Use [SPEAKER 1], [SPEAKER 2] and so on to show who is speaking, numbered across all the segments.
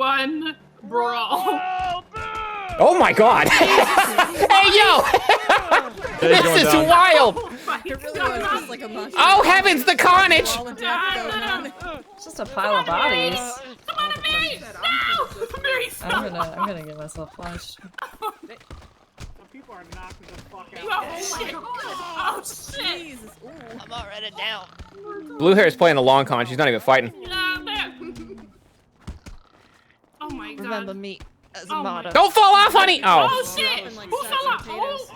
[SPEAKER 1] 1, brawl.
[SPEAKER 2] Oh my god! Hey yo! This is wild!
[SPEAKER 3] It really was just like a mushroom.
[SPEAKER 2] Oh heavens, the carnage!
[SPEAKER 3] All the death going on.
[SPEAKER 4] It's just a pile of bodies.
[SPEAKER 1] Come on, Mary! No! Mary,
[SPEAKER 4] I'm gonna get myself flushed.
[SPEAKER 5] People are knocking the fuck out.
[SPEAKER 1] Oh shit! Oh shit!
[SPEAKER 3] Jesus. Ooh.
[SPEAKER 6] I'm already down.
[SPEAKER 2] Blue hair is playing the long con. She's not even fighting.
[SPEAKER 1] Oh my god.
[SPEAKER 4] Remember me as a
[SPEAKER 1] Oh my
[SPEAKER 4] motto.
[SPEAKER 2] Don't fall off, honey! Oh.
[SPEAKER 1] Oh shit! Who fell off? Oh.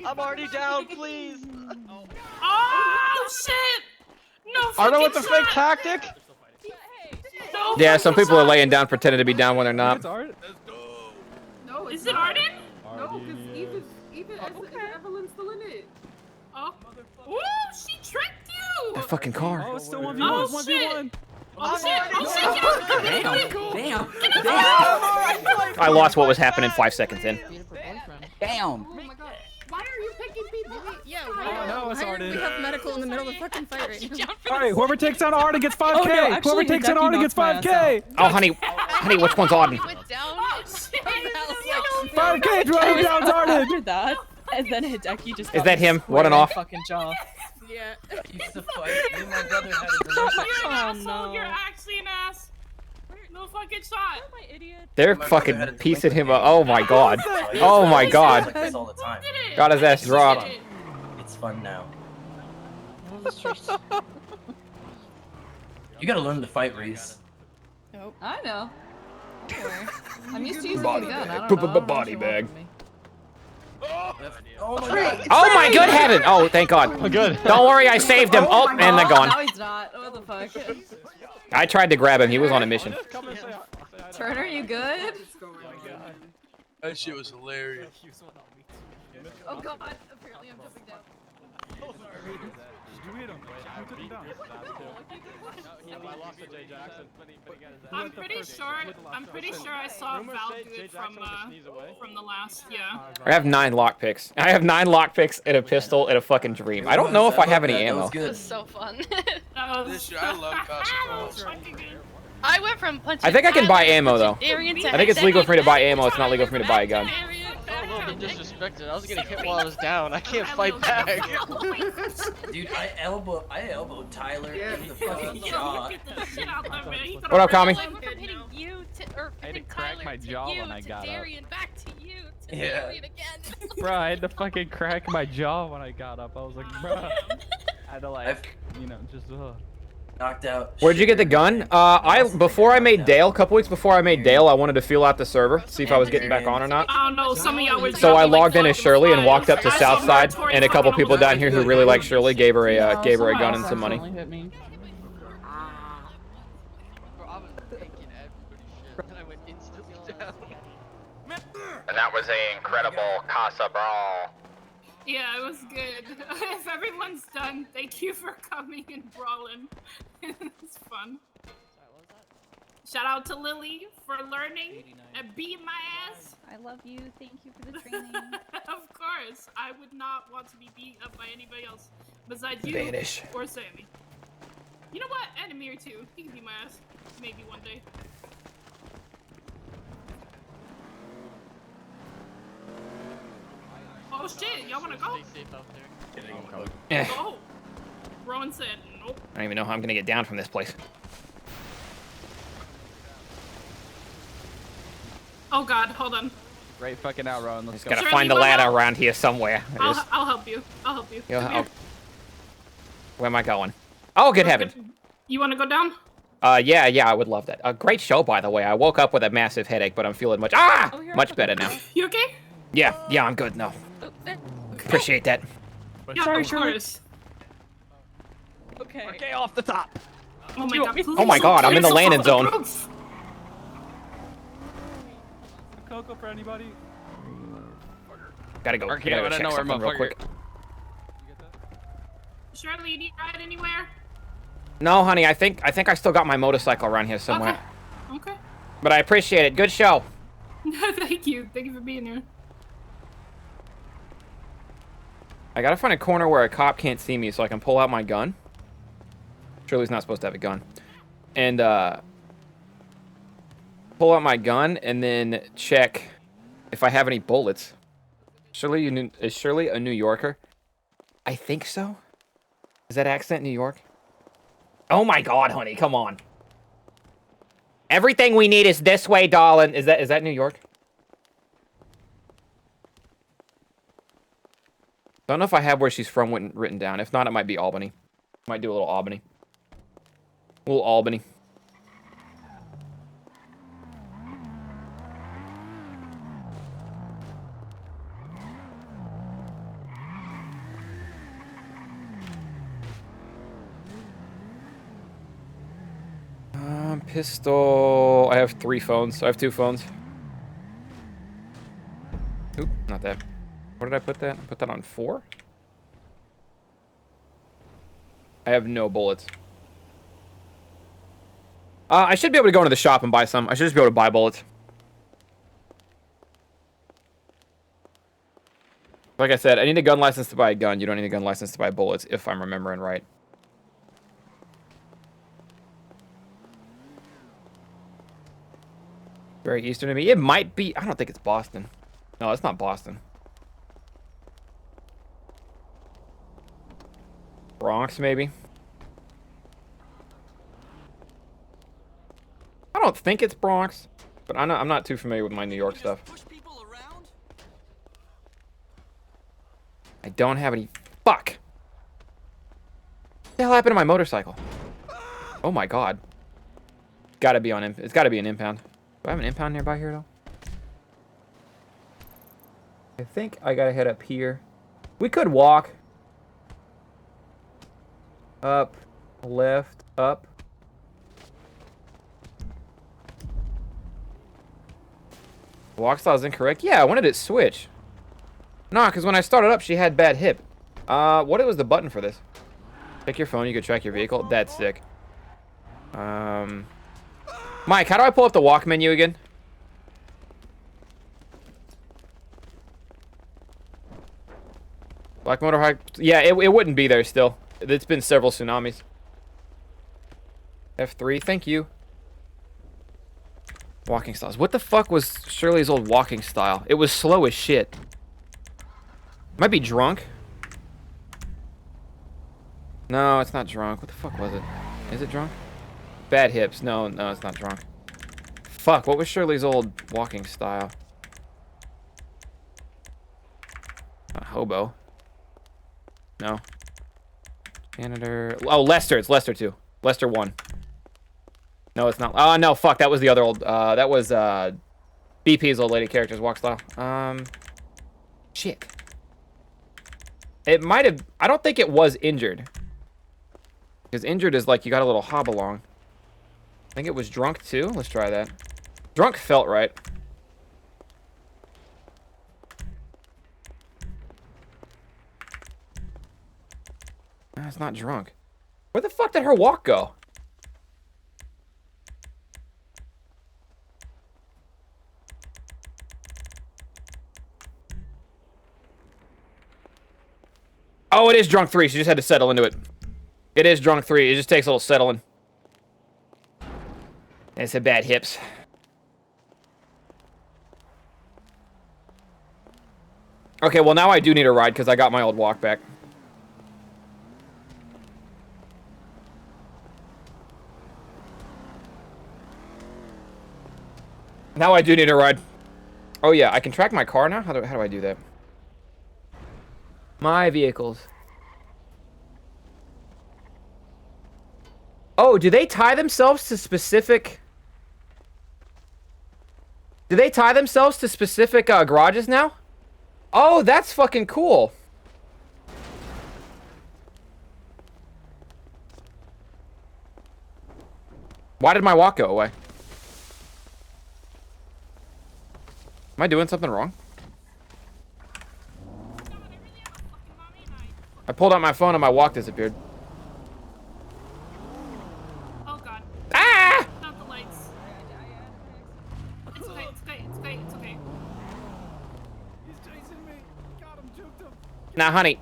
[SPEAKER 6] I'm already down, please.
[SPEAKER 1] Oh shit! No
[SPEAKER 7] I
[SPEAKER 1] fucking
[SPEAKER 7] know what the
[SPEAKER 1] shot.
[SPEAKER 7] fake tactic.
[SPEAKER 1] No
[SPEAKER 2] Yeah, some
[SPEAKER 1] fucking
[SPEAKER 2] people are
[SPEAKER 1] shot.
[SPEAKER 2] laying down pretending to be down when they're not.
[SPEAKER 5] No, it's
[SPEAKER 1] Is it
[SPEAKER 5] not.
[SPEAKER 1] Arden?
[SPEAKER 5] No, because even Evelyn's still in it.
[SPEAKER 1] Oh. Ooh, she tricked you!
[SPEAKER 2] That fucking car.
[SPEAKER 5] Oh, it's still 1v1.
[SPEAKER 1] Oh,
[SPEAKER 5] 1v1.
[SPEAKER 1] shit. Oh shit! Oh shit! Get out!
[SPEAKER 8] Damn.
[SPEAKER 2] I lost what was happening 5 seconds in.
[SPEAKER 8] Damn.
[SPEAKER 5] Oh my god. Why are you picking people up?
[SPEAKER 3] Yeah,
[SPEAKER 5] Oh, no, it's
[SPEAKER 3] why
[SPEAKER 5] Arden.
[SPEAKER 3] we have medical in the middle of the fucking fight right now.
[SPEAKER 5] Alright, whoever takes down Arden gets 5k.
[SPEAKER 4] Oh, no, actually,
[SPEAKER 5] whoever takes down
[SPEAKER 4] Hideki
[SPEAKER 5] Arden gets
[SPEAKER 4] knocked my ass
[SPEAKER 5] 5k.
[SPEAKER 2] Oh honey, honey, which one's Auden?
[SPEAKER 6] Went down.
[SPEAKER 1] Oh shit!
[SPEAKER 5] 5k, whoever down Arden.
[SPEAKER 4] After that, and then Hideki just.
[SPEAKER 2] Is that him? Running off?
[SPEAKER 4] Fucking jaw.
[SPEAKER 3] Yeah.
[SPEAKER 8] Used to fight. Me and my brother had a
[SPEAKER 1] You're an
[SPEAKER 4] Oh,
[SPEAKER 1] asshole.
[SPEAKER 4] no.
[SPEAKER 1] You're actually an ass. No fucking shot.
[SPEAKER 2] They're fucking piecing him up. Oh my god. Oh my god.
[SPEAKER 8] like this all the time.
[SPEAKER 1] Did it.
[SPEAKER 2] Got his ass dropped.
[SPEAKER 1] Did it.
[SPEAKER 8] It's fun now. You gotta learn to fight, Reese.
[SPEAKER 3] Nope.
[SPEAKER 4] I know. I'm used to using
[SPEAKER 2] Body
[SPEAKER 4] a gun. I
[SPEAKER 2] bag.
[SPEAKER 4] don't know.
[SPEAKER 2] Body bag.
[SPEAKER 8] Oh my god.
[SPEAKER 2] Oh my good heaven! Oh, thank god.
[SPEAKER 5] Good.
[SPEAKER 2] Don't worry, I saved him. Oh, and they're
[SPEAKER 4] Now
[SPEAKER 2] gone.
[SPEAKER 4] he's not. What the fuck?
[SPEAKER 2] I tried to grab him. He was on a mission.
[SPEAKER 4] Turner, you good?
[SPEAKER 6] That shit was hilarious.
[SPEAKER 4] Oh god. Apparently I'm jumping down.
[SPEAKER 1] I'm pretty sure I saw Val do it from the last, yeah.
[SPEAKER 2] I have 9 lockpicks. I have 9 lockpicks and a pistol and a fucking dream. I don't know if I have any
[SPEAKER 8] That
[SPEAKER 2] ammo.
[SPEAKER 8] was good.
[SPEAKER 6] So fun.
[SPEAKER 1] That was,
[SPEAKER 6] This shit, I love basketball.
[SPEAKER 1] fucking good.
[SPEAKER 6] I went from punching.
[SPEAKER 2] I think I can buy ammo though.
[SPEAKER 6] Darian to
[SPEAKER 2] I think it's legal for me to buy ammo. It's not legal for me to buy a gun.
[SPEAKER 6] disrespected. I was getting hit while I was down. I can't fight back.
[SPEAKER 8] Dude, I elbowed Tyler in the fucking jaw.
[SPEAKER 2] What up, Kami?
[SPEAKER 6] I went from hitting you to, or
[SPEAKER 5] I had to
[SPEAKER 6] hitting
[SPEAKER 5] crack
[SPEAKER 6] Tyler
[SPEAKER 5] my
[SPEAKER 6] to
[SPEAKER 5] jaw
[SPEAKER 6] you
[SPEAKER 5] when I
[SPEAKER 6] to
[SPEAKER 5] got up.
[SPEAKER 6] Darian, back to you to
[SPEAKER 8] Yeah.
[SPEAKER 6] Darian again.
[SPEAKER 5] Bro, I had to fucking crack my jaw when I got up. I was like, bro. I had to like, you know, just.
[SPEAKER 8] Knocked out.
[SPEAKER 2] Where'd you get the gun? Before I made Dale, a couple weeks before I made Dale, I wanted to feel out the server, see if I was getting back on or not.
[SPEAKER 1] I don't know, some of y'all were
[SPEAKER 2] So I
[SPEAKER 1] jumping like
[SPEAKER 2] logged in as
[SPEAKER 1] fucking
[SPEAKER 2] Shirley and
[SPEAKER 1] flies.
[SPEAKER 2] walked up to
[SPEAKER 1] I saw
[SPEAKER 2] Southside,
[SPEAKER 1] Tori
[SPEAKER 2] and a couple
[SPEAKER 1] fucking
[SPEAKER 2] people
[SPEAKER 1] over
[SPEAKER 2] down here who really like Shirley gave her a gun and some money.
[SPEAKER 4] Accidentally hit me.
[SPEAKER 6] Bro, I was making everybody shit, and I went instantly down.
[SPEAKER 2] And that was a incredible Casa Brawl.
[SPEAKER 1] Yeah, it was good. If everyone's done, thank you for coming and brawling. It's fun. Shout out to Lily for learning and beating my ass.
[SPEAKER 9] I love you. Thank you for the training.
[SPEAKER 1] Of course, I would not want to be beat up by anybody else besides you
[SPEAKER 2] Vanish.
[SPEAKER 1] or Sammy. You know what? And Amir too. He can beat my ass. Maybe one day. Oh shit, y'all wanna go?
[SPEAKER 6] Stay safe out there.
[SPEAKER 2] Eh,
[SPEAKER 1] Go! Rowan said nope.
[SPEAKER 2] I don't even know how I'm gonna get down from this place.
[SPEAKER 1] Oh god, hold on.
[SPEAKER 5] Great fucking out, Rowan. Let's
[SPEAKER 2] Just
[SPEAKER 5] go.
[SPEAKER 2] gotta
[SPEAKER 1] Shirley,
[SPEAKER 2] find the
[SPEAKER 1] you wanna
[SPEAKER 2] ladder
[SPEAKER 1] help?
[SPEAKER 2] around here somewhere.
[SPEAKER 1] I'll help you. I'll help you.
[SPEAKER 2] Yeah,
[SPEAKER 1] Come here.
[SPEAKER 2] Where am I going? Oh, good heaven.
[SPEAKER 1] You wanna go down?
[SPEAKER 2] Yeah, I would love that. Great show, by the way. I woke up with a massive headache, but I'm feeling much much better now.
[SPEAKER 1] You okay?
[SPEAKER 2] Yeah, I'm good now. Appreciate that.
[SPEAKER 1] Yeah,
[SPEAKER 4] Sorry,
[SPEAKER 1] of
[SPEAKER 4] Shirley.
[SPEAKER 1] course.
[SPEAKER 4] Okay.
[SPEAKER 5] Okay, off the top.
[SPEAKER 1] Oh my god.
[SPEAKER 2] Oh my god, I'm in the landing zone.
[SPEAKER 5] Cocoa for anybody?
[SPEAKER 2] Gotta go.
[SPEAKER 5] Okay,
[SPEAKER 2] Gotta go
[SPEAKER 5] I don't
[SPEAKER 2] check
[SPEAKER 5] know where
[SPEAKER 2] something real
[SPEAKER 5] motherfucker-
[SPEAKER 2] quick.
[SPEAKER 5] You get that?
[SPEAKER 1] Shirley, you need to ride anywhere?
[SPEAKER 2] No, honey, I think I still got my motorcycle around here somewhere.
[SPEAKER 1] Okay.
[SPEAKER 2] But I appreciate it. Good show.
[SPEAKER 1] Thank you. Thank you for being here.
[SPEAKER 2] I gotta find a corner where a cop can't see me so I can pull out my gun. Shirley's not supposed to have a gun. and pull out my gun and then check if I have any bullets. Is Shirley a New Yorker? I think so. Is that accent New York? Oh my God, honey, come on. Everything we need is this way, darling. Is that New York? Don't know if I have where she's from written down. If not, it might be Albany. Might do a little Albany. A little Albany. Pistol. I have 3 phones. I have 2 phones. Oop, not that. Where did I put that? I put that on 4? I have no bullets. I should be able to go into the shop and buy some. I should just be able to buy bullets. Like I said, I need a gun license to buy a gun. You don't need a gun license to buy bullets, if I'm remembering right. Very eastern to me. It might be. I don't think it's Boston. No, it's not Boston. Bronx, maybe. I don't think it's Bronx, but I'm not too familiar with my New York stuff. I don't have any. Fuck. What the hell happened to my motorcycle? Oh my God. Gotta be on. It's gotta be an impound. Do I have an impound nearby here, though? I think I gotta head up here. We could walk. Up. Left. Up. Walk style is incorrect? Yeah, when did it switch? Nah, because when I started up, she had bad hip. What was the button for this? Check your phone, you could track your vehicle. That's sick. Mike, how do I pull up the walk menu again? Black motor high. Yeah, it wouldn't be there still. It's been several tsunamis. F3, thank you. Walking styles. What the fuck was Shirley's old walking style? It was slow as shit. Might be drunk. No, it's not drunk. What the fuck was it? Is it drunk? Bad hips. No, it's not drunk. Fuck, what was Shirley's old walking style? Hobo. No. Janitor. Oh, Lester. It's Lester 2. Lester 1. No, it's not. Oh, no, fuck. That was the other old. That was BP's old lady character's walk style. Shit. It might have. I don't think it was injured. Because injured is like you got a little hob along. I think it was drunk too. Let's try that. Drunk felt right. No, it's not drunk. Where the fuck did her walk go? Oh, it is drunk 3. She just had to settle into it. It is drunk 3. It just takes a little settling. It's a bad hips. Okay, well now I do need a ride because I got my old walk back. Now I do need a ride. Oh yeah, I can track my car now? How do I do that? My vehicles. Oh, do they tie themselves to specific... Do they tie themselves to specific garages now? Oh, that's fucking cool. Why did my walk go away? Am I doing something wrong? I pulled out my phone and my walk disappeared.
[SPEAKER 1] Oh god.
[SPEAKER 2] Ah!
[SPEAKER 1] Not the lights. It's okay, it's okay, it's okay, it's okay.
[SPEAKER 5] He's chasing me. Got him, juked him.
[SPEAKER 2] Now, honey,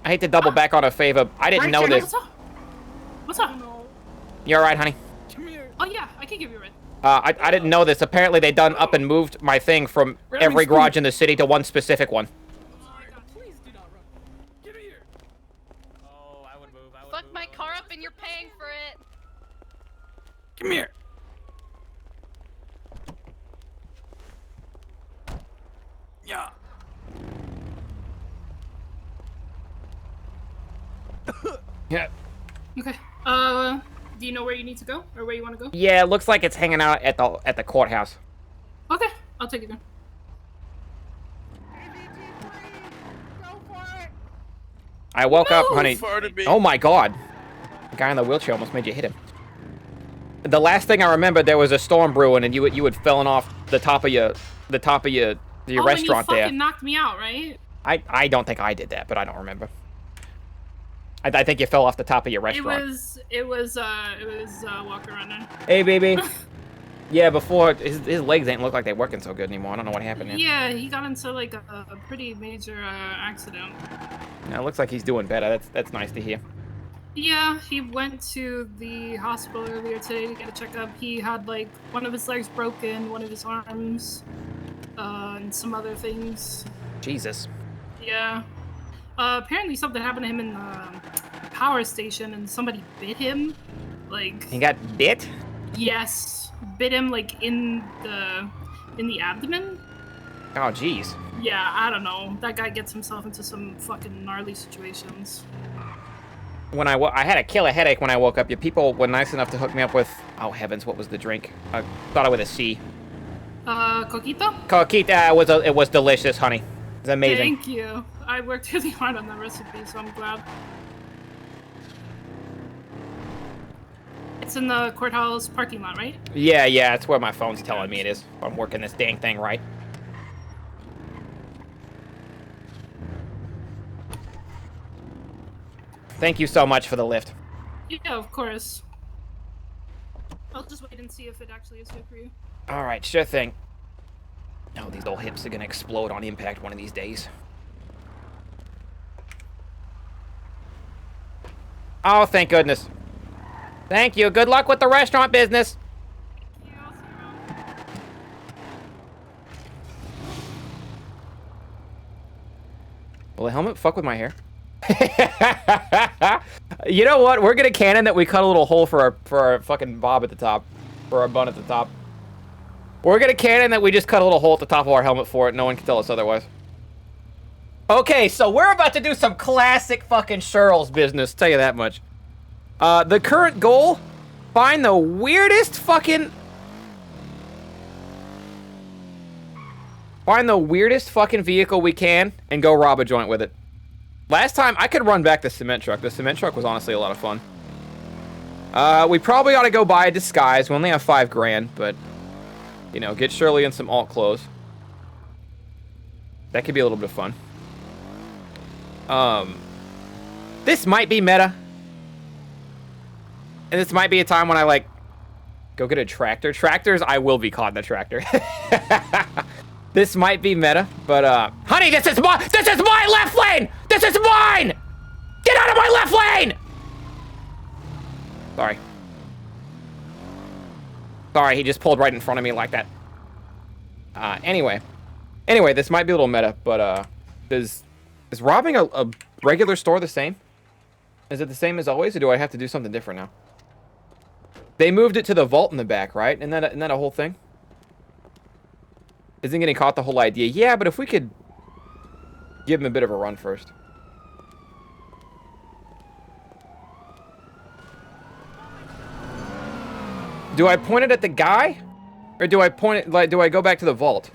[SPEAKER 2] I hate to double back on a favor. I didn't know this.
[SPEAKER 1] What's up? What's up?
[SPEAKER 2] You alright, honey?
[SPEAKER 1] Oh yeah, I can give you a ride.
[SPEAKER 2] I didn't know this. Apparently they done up and moved my thing from every garage in the city to one specific one.
[SPEAKER 3] Please do not run. Get me here.
[SPEAKER 5] Oh, I would move.
[SPEAKER 4] Fuck my car up and you're paying for it.
[SPEAKER 5] Come here. Yeah.
[SPEAKER 2] Yeah.
[SPEAKER 1] Okay. Do you know where you need to go or where you want to go?
[SPEAKER 2] Yeah, it looks like it's hanging out at the courthouse.
[SPEAKER 1] Okay, I'll take you there.
[SPEAKER 2] I woke up,
[SPEAKER 1] No!
[SPEAKER 2] honey. Oh my god. The guy in the wheelchair almost made you hit him. The last thing I remember, there was a storm brewing, and you had fallen off the top of your restaurant
[SPEAKER 1] when you
[SPEAKER 2] there.
[SPEAKER 1] fucking knocked me out, right?
[SPEAKER 2] I don't think I did that, but I don't remember. I think you fell off the top of your restaurant.
[SPEAKER 1] It was Walker Runner.
[SPEAKER 2] Hey, baby. Yeah, before his legs ain't look like they're working so good anymore. I don't know what happened there.
[SPEAKER 1] Yeah, he got into like a pretty major accident.
[SPEAKER 2] Now, it looks like he's doing better. That's nice to hear.
[SPEAKER 1] Yeah, he went to the hospital earlier today to get a checkup. He had like one of his legs broken, one of his arms, and some other things.
[SPEAKER 2] Jesus.
[SPEAKER 1] Yeah. Apparently something happened to him in the power station and somebody bit him. Like...
[SPEAKER 2] He got bit?
[SPEAKER 1] Yes. Bit him like in the abdomen.
[SPEAKER 2] Oh, jeez.
[SPEAKER 1] Yeah, I don't know. That guy gets himself into some fucking gnarly situations.
[SPEAKER 2] When I had a killer headache when I woke up. Your people were nice enough to hook me up with... Oh, heavens, what was the drink? I thought it with a C.
[SPEAKER 1] Coquito?
[SPEAKER 2] Coquita, it was delicious, honey. It was amazing.
[SPEAKER 1] Thank you. I worked really hard on that recipe, so I'm glad. It's in the courthouse parking lot, right?
[SPEAKER 2] Yeah, that's where my phone's telling me it is. If I'm working this dang thing right. Thank you so much for the lift.
[SPEAKER 1] Yeah, of course. I'll just wait and see if it actually is good for you.
[SPEAKER 2] Alright, sure thing. Oh, these old hips are gonna explode on impact one of these days. Oh, thank goodness. Thank you. Good luck with the restaurant business.
[SPEAKER 1] Thank you. I'll see you around.
[SPEAKER 2] Will the helmet fuck with my hair? You know what? We're gonna canon that we cut a little hole for our fucking bob at the top. For our bun at the top. We're gonna canon that we just cut a little hole at the top of our helmet for it. No one can tell us otherwise. Okay, so we're about to do some classic fucking Sheryl's business. Tell you that much. The current goal, find the weirdest fucking vehicle we can and go rob a joint with it. Last time, I could run back the cement truck. The cement truck was honestly a lot of fun. We probably ought to go buy a disguise. We only have $5 grand, but, you know, get Shirley in some alt clothes. That could be a little bit of fun. This might be meta. And this might be a time when I, like, go get a tractor. Tractors, I will be caught in the tractor. This might be meta, but, honey, this is my left lane! This is mine! Get out of my left lane! Sorry. Sorry, he just pulled right in front of me like that. Anyway, this might be a little meta, but, is robbing a regular store the same? Is it the same as always, or do I have to do something different now? They moved it to the vault in the back, right? Isn't that a whole thing? Isn't getting caught the whole idea? Yeah, but if we could give him a bit of a run first. Do I point it at the guy? Or do I point it, like, do I go back to the vault?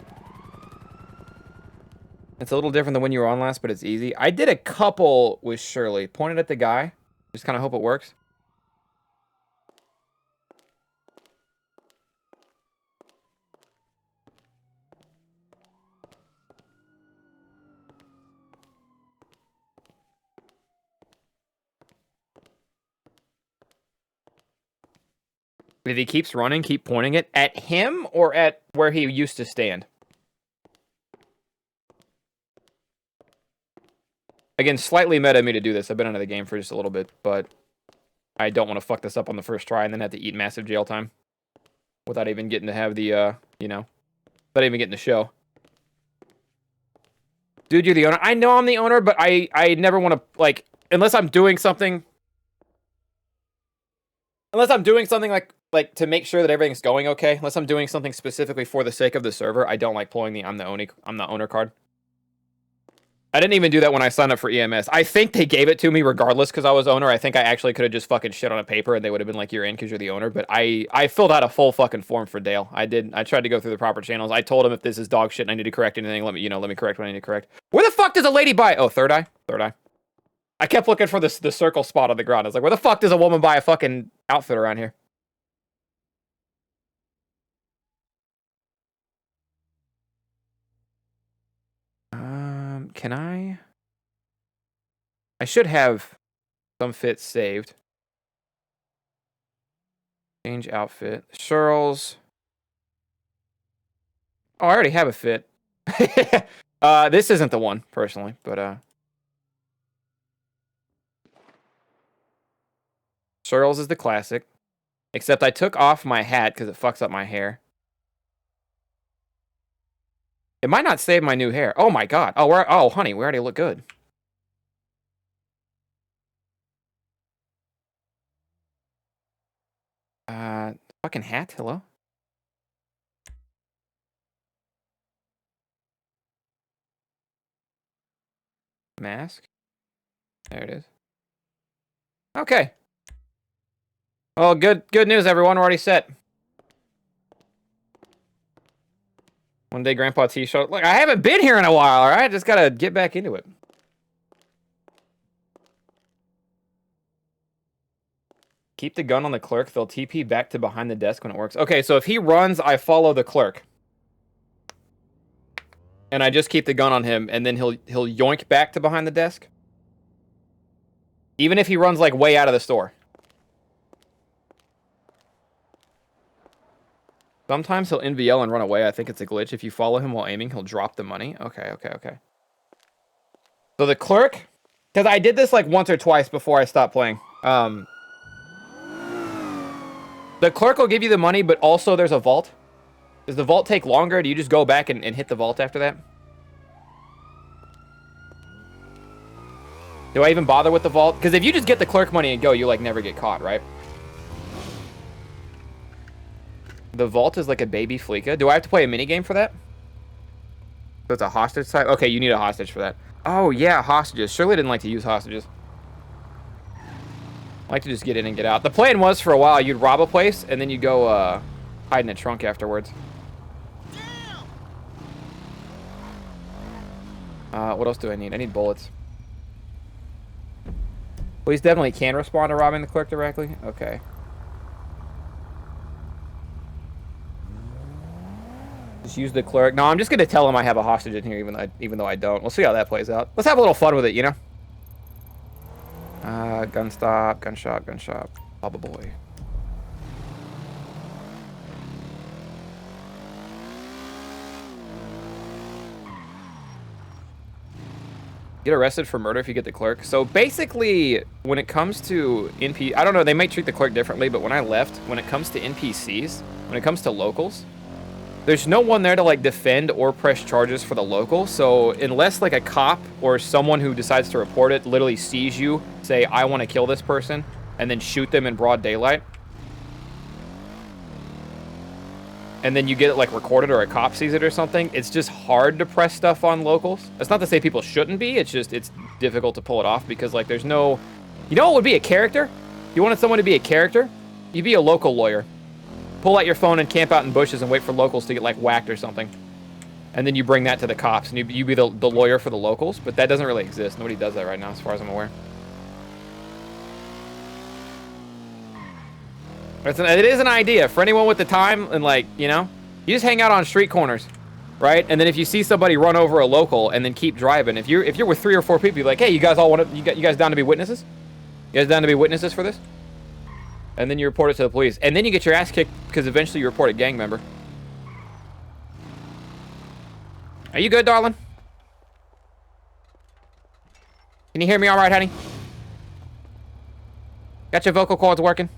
[SPEAKER 2] It's a little different than when you were on last, but it's easy. I did a couple with Shirley. Point it at the guy. Just kind of hope it works. If he keeps running, keep pointing it at him or at where he used to stand. Again, slightly meta me to do this. I've been out of the game for just a little bit, but I don't want to fuck this up on the first try and then have to eat massive jail time without even getting to have the, you know, without even getting to show. Dude, you're the owner. I know I'm the owner, but I never want to, like, unless I'm doing something like to make sure that everything's going okay, unless I'm doing something specifically for the sake of the server, I don't like pulling the I'm the owner card. I didn't even do that when I signed up for EMS. I think they gave it to me regardless because I was owner. I think I actually could have just fucking shit on a paper and they would have been like, you're in because you're the owner. But I filled out a full fucking form for Dale. I did. I tried to go through the proper channels. I told him if this is dog shit and I need to correct anything, let me correct what I need to correct. Where the fuck does a lady buy? Oh, third eye? Third eye. I kept looking for the circle spot on the ground. I was like, where the fuck does a woman buy a fucking outfit around here? Can I should have some fits saved. Change outfit. Shirls. Oh, I already have a fit. This isn't the one, personally, but Shirls is the classic. Except I took off my hat because it fucks up my hair. It might not save my new hair. Oh my god. Oh, honey, we already look good. Fucking hat, hello? Mask. There it is. Okay. Well, good news, everyone. We're already set. One day, Grandpa T showed. Look, I haven't been here in a while, alright? Just gotta get back into it. Keep the gun on the clerk. They'll TP back to behind the desk when it works. Okay, so if he runs, I follow the clerk. And I just keep the gun on him, and then he'll yoink back to behind the desk. Even if he runs, like, way out of the store. Sometimes he'll NVL and run away. I think it's a glitch. If you follow him while aiming, he'll drop the money. Okay. So the clerk... Because I did this, like, once or twice before I stopped playing. The clerk will give you the money, but also there's a vault. Does the vault take longer? Do you just go back and hit the vault after that? Do I even bother with the vault? Because if you just get the clerk money and go, you, like, never get caught, right? The vault is like a baby Fleeka. Do I have to play a minigame for that? So it's a hostage type? Okay, you need a hostage for that. Oh, yeah, hostages. Shirley didn't like to use hostages. I like to just get in and get out. The plan was for a while, you'd rob a place, and then you'd go hide in a trunk afterwards. What else do I need? I need bullets. Police definitely can respond to robbing the clerk directly. Okay. Just use the clerk. No, I'm just going to tell him I have a hostage in here, even though I don't. We'll see how that plays out. Let's have a little fun with it, you know? Gun stop, gun shop, Baba boy. Get arrested for murder if you get the clerk. So basically, when it comes to I don't know, they might treat the clerk differently, but when I left, when it comes to NPCs, when it comes to locals, there's no one there to, like, defend or press charges for the local. So unless, like, a cop or someone who decides to report it literally sees you say, I want to kill this person, and then shoot them in broad daylight, and then you get it, like, recorded or a cop sees it or something, it's just hard to press stuff on locals. That's not to say people shouldn't be. It's just, it's difficult to pull it off because, like, there's no... You know what would be a character? You wanted someone to be a character? You'd be a local lawyer. Pull out your phone and camp out in bushes and wait for locals to get, like, whacked or something. And then you bring that to the cops, and you be the lawyer for the locals, but that doesn't really exist. Nobody does that right now, as far as I'm aware. It is an idea for anyone with the time, and, like, you know, you just hang out on street corners, right? And then if you see somebody run over a local and then keep driving, if you're with 3 or 4 people, you're like, hey, you guys all want to, you guys down to be witnesses? You guys down to be witnesses for this? And then you report it to the police. And then you get your ass kicked because eventually you report a gang member. Are you good, darling? Can you hear me all right, honey? Got your vocal cords working?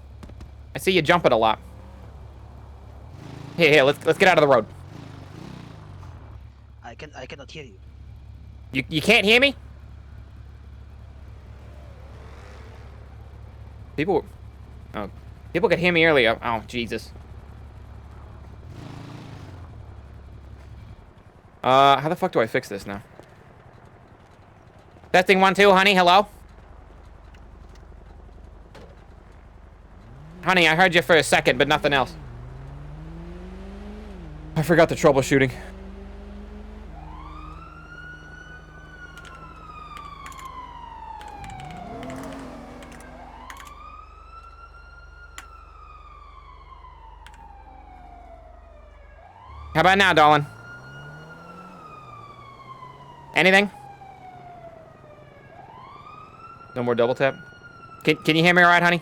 [SPEAKER 2] I see you jumping a lot. Here, let's get out of the road.
[SPEAKER 7] I cannot hear you.
[SPEAKER 2] You can't hear me? People could hear me earlier. Oh, Jesus. How the fuck do I fix this now? Testing 1 2, honey. Hello? Honey, I heard you for a second, but nothing else. I forgot the troubleshooting. How about now, darling? Anything? No more double tap? Can you hear me all right, honey?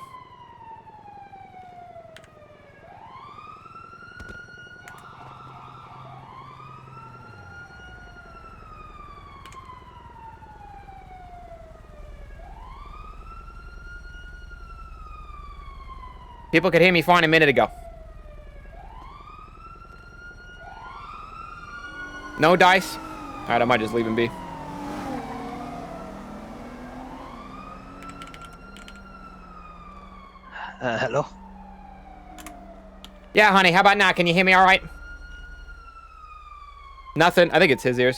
[SPEAKER 2] People could hear me fine a minute ago. No dice? Alright, I might just leave him be.
[SPEAKER 7] Hello?
[SPEAKER 2] Yeah, honey, how about now? Can you hear me all right? Nothing. I think it's his ears.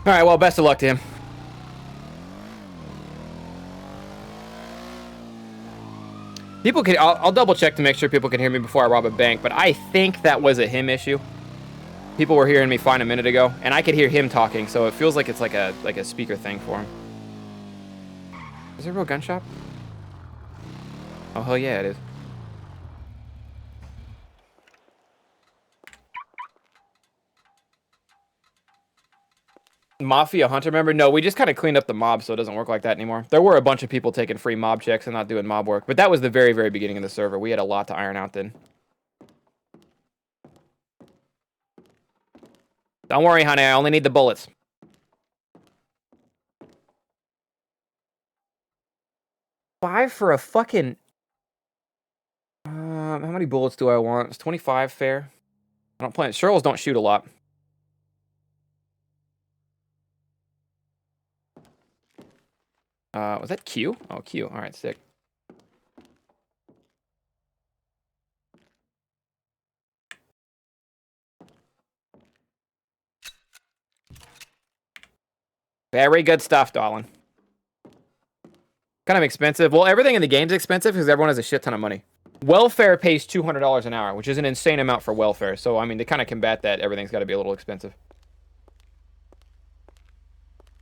[SPEAKER 2] All right, well, best of luck to him. People can. I'll double check to make sure people can hear me before I rob a bank, but I think that was a him issue. People were hearing me fine a minute ago, and I could hear him talking, so it feels like it's like a speaker thing for him. Is there a real gun shop? Oh hell yeah, it is. Mafia Hunter member? No, we just kind of cleaned up the mob, so it doesn't work like that anymore. There were a bunch of people taking free mob checks and not doing mob work, but that was the very, very beginning of the server. We had a lot to iron out then. Don't worry, honey. I only need the bullets. $5 for a fucking... how many bullets do I want? Is 25 fair? I don't plan. Sherrills don't shoot a lot. Was that Q? Oh, Q. All right, sick. Very good stuff, darling. Kind of expensive. Well, everything in the game's expensive because everyone has a shit ton of money. Welfare pays $200 an hour, which is an insane amount for welfare. So, I mean, to kind of combat that, everything's got to be a little expensive.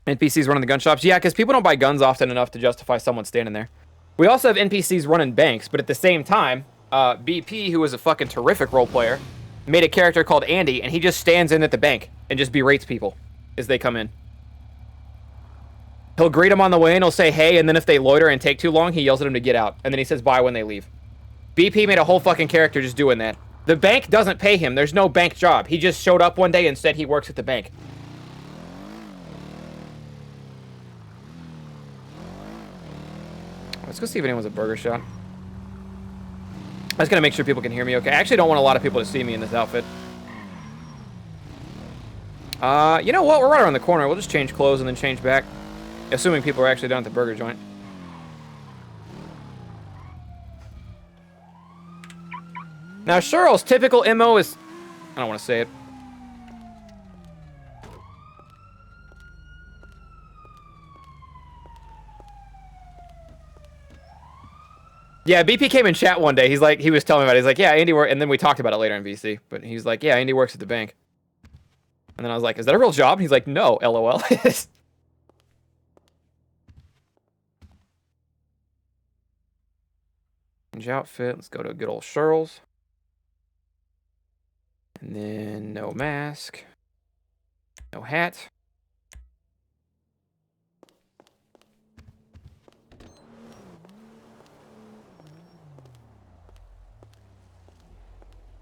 [SPEAKER 2] NPCs running the gun shops? Yeah, because people don't buy guns often enough to justify someone standing there. We also have NPCs running banks, but at the same time, BP, who is a fucking terrific role player, made a character called Andy, and he just stands in at the bank and just berates people as they come in. He'll greet them on the way, and he'll say, hey, and then if they loiter and take too long, he yells at them to get out, and then he says bye when they leave. BP made a whole fucking character just doing that. The bank doesn't pay him. There's no bank job. He just showed up one day and said he works at the bank. Let's go see if anyone's a burger shot. I just gotta make sure people can hear me okay. I actually don't want a lot of people to see me in this outfit. You know what? We're right around the corner. We'll just change clothes and then change back. Assuming people are actually down at the burger joint. Now, Cheryl's typical MO is... I don't want to say it. Yeah, BP came in chat one day. He's like, he was telling me about it. He's like, yeah, Andy works, and then we talked about it later in VC. But he's like, yeah, Andy works at the bank. And then I was like, is that a real job? He's like, no, LOL. Change outfit. Let's go to good old Cheryl's. And then no mask. No hat.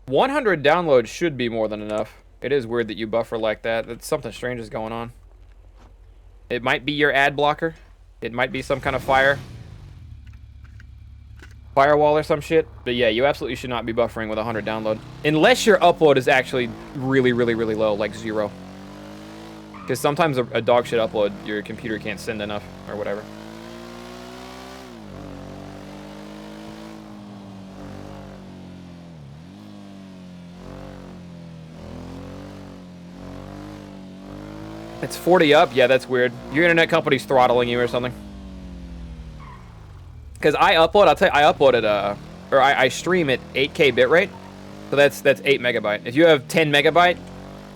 [SPEAKER 2] $100 downloads should be more than enough. It is weird that you buffer like that. That's something strange is going on. It might be your ad blocker. It might be some kind of firewall or some shit. But yeah, you absolutely should not be buffering with 100 download. Unless your upload is actually really, really, really low, like 0. Because sometimes a dog shit upload, your computer can't send enough or whatever. It's 40 up? Yeah, that's weird. Your internet company's throttling you or something. Because I upload, I'll tell you, I upload at, or I stream at 8K bitrate. So that's 8 megabyte. If you have 10 megabyte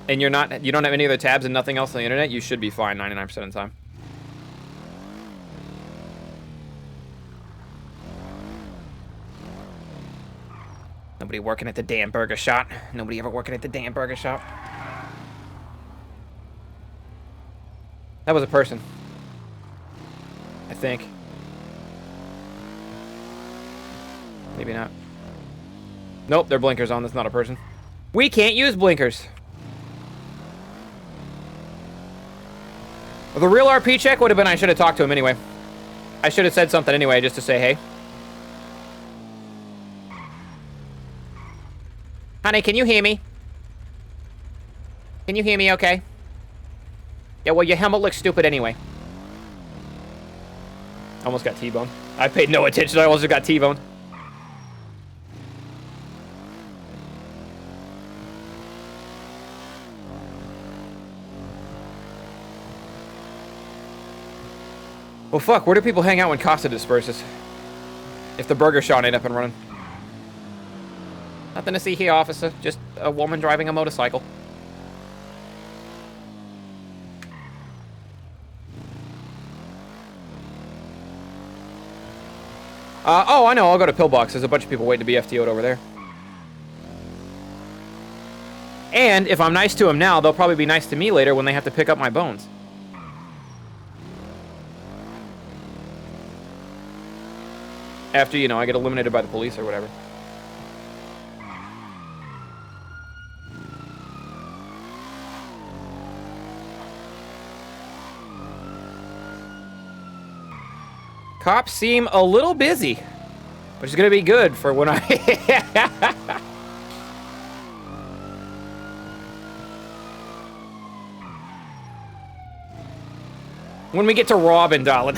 [SPEAKER 2] and you don't have any other tabs and nothing else on the internet, you should be fine 99% of the time. Nobody working at the damn burger shop. Nobody ever working at the damn burger shop. That was a person. I think. Maybe not. Nope, their blinkers on. That's not a person. We can't use blinkers. The real RP check would have been I should have talked to him anyway. I should have said something anyway just to say hey. Honey, can you hear me? Can you hear me okay? Yeah, well, your helmet looks stupid anyway. Almost got T-boned. I paid no attention. I almost got T-boned. Well, fuck. Where do people hang out when Costa disperses? If the burger shop ain't up and running. Nothing to see here, officer. Just a woman driving a motorcycle. Oh, I know. I'll go to Pillbox. There's a bunch of people waiting to be FTO'd over there. And if I'm nice to them now, they'll probably be nice to me later when they have to pick up my bones. After, you know, I get eliminated by the police or whatever. Cops seem a little busy, which is going to be good for when I... when we get to robbing, darling.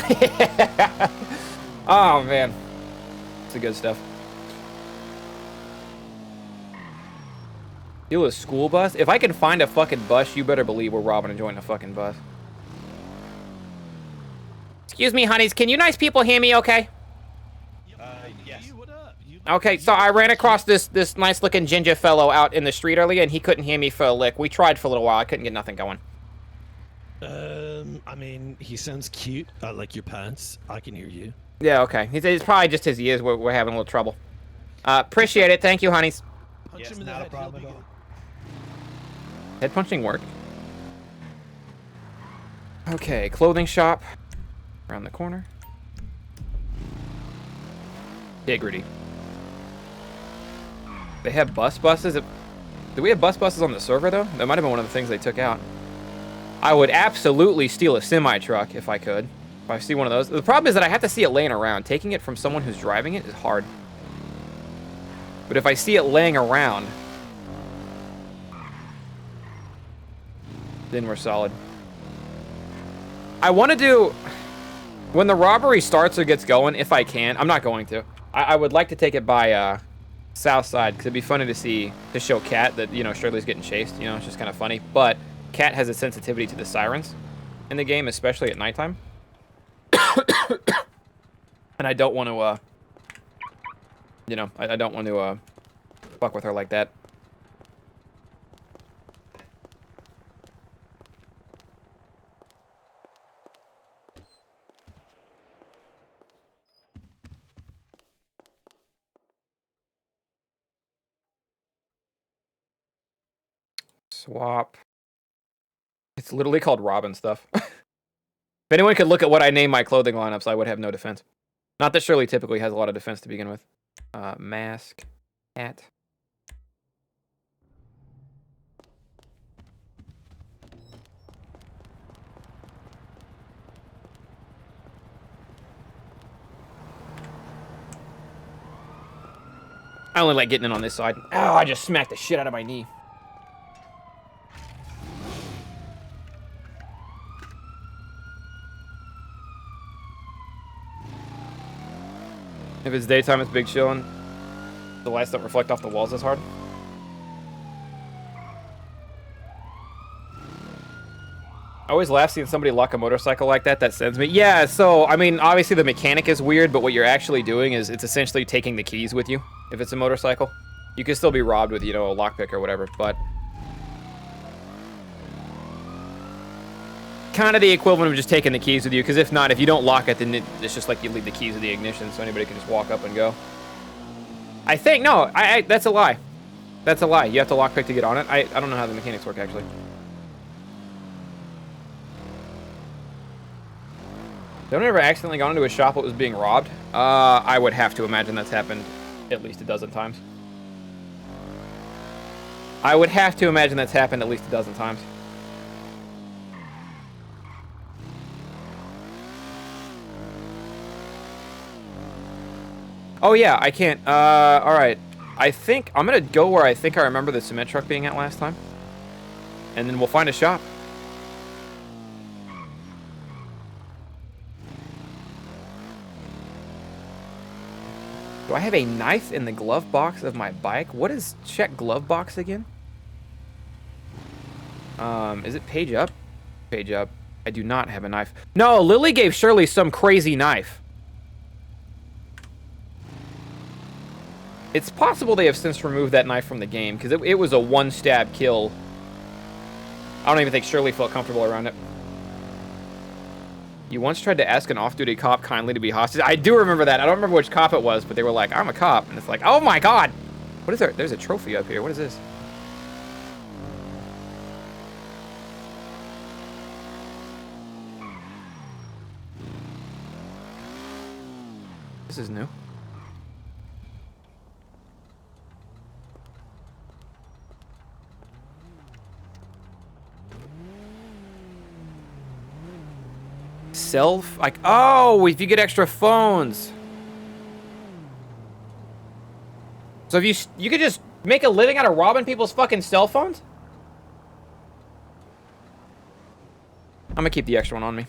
[SPEAKER 2] Oh, man. It's the good stuff. Steal a school bus? If I can find a fucking bus, you better believe we're robbing and joining a fucking bus. Excuse me, honeys. Can you nice people hear me okay?
[SPEAKER 10] Yes.
[SPEAKER 2] Okay, so I ran across this nice-looking ginger fellow out in the street earlier, and he couldn't hear me for a lick. We tried for a little while. I couldn't get nothing going.
[SPEAKER 10] I mean, he sounds cute. I like your pants. I can hear you.
[SPEAKER 2] Yeah, okay. It's probably just his ears. We're having a little trouble. Appreciate it. Thank you, honeys.
[SPEAKER 10] Punch him in the head. He'll be good.
[SPEAKER 2] Head punching work. Okay, clothing shop. Around the corner. Digrity. They have buses? Do we have buses on the server, though? That might have been one of the things they took out. I would absolutely steal a semi-truck if I could. If I see one of those. The problem is that I have to see it laying around. Taking it from someone who's driving it is hard. But if I see it laying around, then we're solid. I want to do... When the robbery starts or gets going, if I can, I'm not going to. I would like to take it by South Side, because it'd be funny to show Kat that, you know, Shirley's getting chased. You know, it's just kind of funny. But Kat has a sensitivity to the sirens in the game, especially at nighttime. And I don't want to, you know, I don't want to fuck with her like that. Swap. It's literally called Robin stuff. If anyone could look at what I name my clothing lineups, I would have no defense. Not that Shirley typically has a lot of defense to begin with. Mask. Hat. I only like getting in on this side. Oh, I just smacked the shit out of my knee. If it's daytime, it's big chillin'. The lights don't reflect off the walls as hard. I always laugh seeing somebody lock a motorcycle like that. That sends me. Yeah, so, I mean, obviously the mechanic is weird, but what you're actually doing is it's essentially taking the keys with you if it's a motorcycle. You can still be robbed with, you know, a lockpick or whatever, but... kind of the equivalent of just taking the keys with you, because if not, if you don't lock it, then it's just like you leave the keys in the ignition, so anybody can just walk up and go. I think, no, that's a lie. That's a lie. You have to lockpick to get on it. I don't know how the mechanics work, actually. Don't ever accidentally gone into a shop that was being robbed? I would have to imagine that's happened at least a dozen times. I would have to imagine that's happened at least a dozen times. Oh yeah, I can't. Alright. I think I'm gonna go where I think I remember the cement truck being at last time. And then we'll find a shop. Do I have a knife in the glove box of my bike? What is check glove box again? Is it page up? Page up. I do not have a knife. No, Lily gave Shirley some crazy knife. It's possible they have since removed that knife from the game, because it was a one-stab kill. I don't even think Shirley felt comfortable around it. You once tried to ask an off-duty cop kindly to be hostage. I do remember that. I don't remember which cop it was, but they were like, I'm a cop. And it's like, oh my god! What is there? There's a trophy up here. What is this? This is new. Self, like, oh, if you get extra phones. So if you could just make a living out of robbing people's fucking cell phones? I'm gonna keep the extra one on me.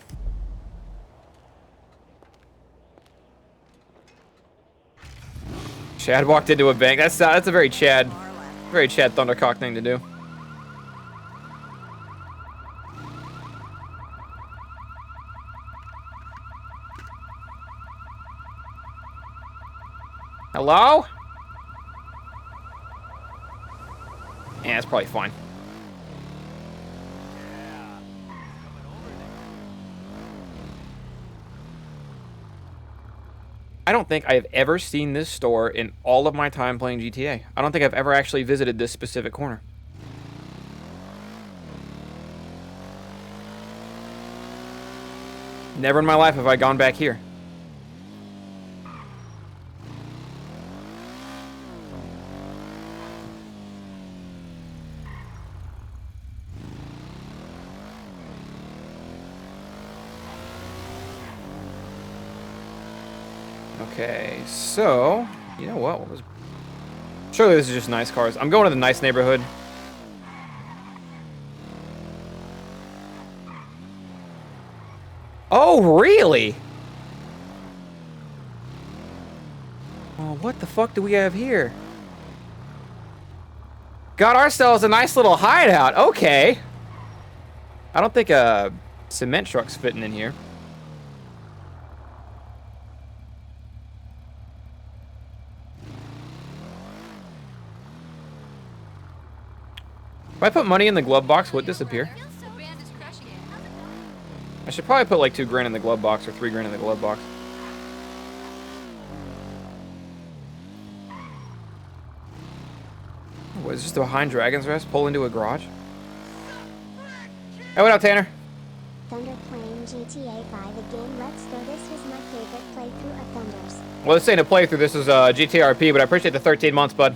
[SPEAKER 2] Chad walked into a bank. That's a very Chad Thundercock thing to do. Hello? Yeah, that's probably fine. I don't think I have ever seen this store in all of my time playing GTA. I don't think I've ever actually visited this specific corner. Never in my life have I gone back here. Okay, so, you know what? Surely this is just nice cars. I'm going to the nice neighborhood. Oh, really? Oh, what the fuck do we have here? Got ourselves a nice little hideout. Okay. I don't think a cement truck's fitting in here. If I put money in the glove box, would it disappear? I should probably put like $2 grand in the glove box or $3 grand in the glove box. What is this, behind Dragon's Rest? Pull into a garage? Hey, what up, Tanner?
[SPEAKER 11] Thunder playing GTA 5 again. Let's go. This was my favorite playthrough of Thunder's.
[SPEAKER 2] Well, this ain't a playthrough. This is GTRP, but I appreciate the 13 months, bud.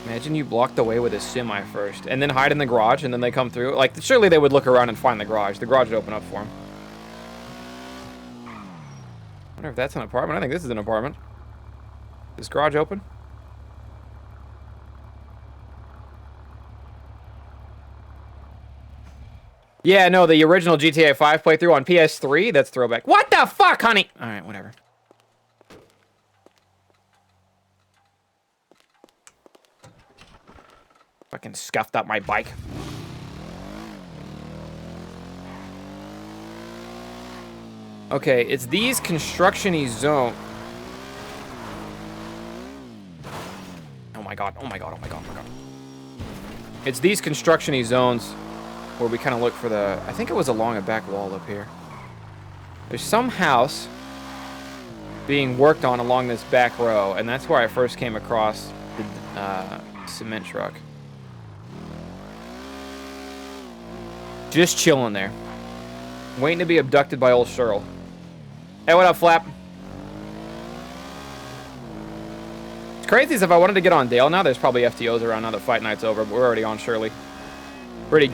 [SPEAKER 2] Imagine you block the way with a semi first, and then hide in the garage, and then they come through. Like, surely they would look around and find the garage. The garage would open up for them. I wonder if that's an apartment. I think this is an apartment. Is garage open? Yeah, no, the original GTA 5 playthrough on PS3, that's throwback. What the fuck, honey? All right, whatever. Fucking scuffed up my bike. Okay, it's these construction-y zone. Oh my god, oh my god, oh my god, oh my god. It's these construction-y zones where we kind of look for the... I think it was along a back wall up here. There's some house being worked on along this back row, and that's where I first came across the cement truck. Just chilling there. Waiting to be abducted by old Cheryl. Hey, what up, Flap? It's crazy as if I wanted to get on Dale now, there's probably FTOs around now that fight night's over, but we're already on Shirley. Pretty...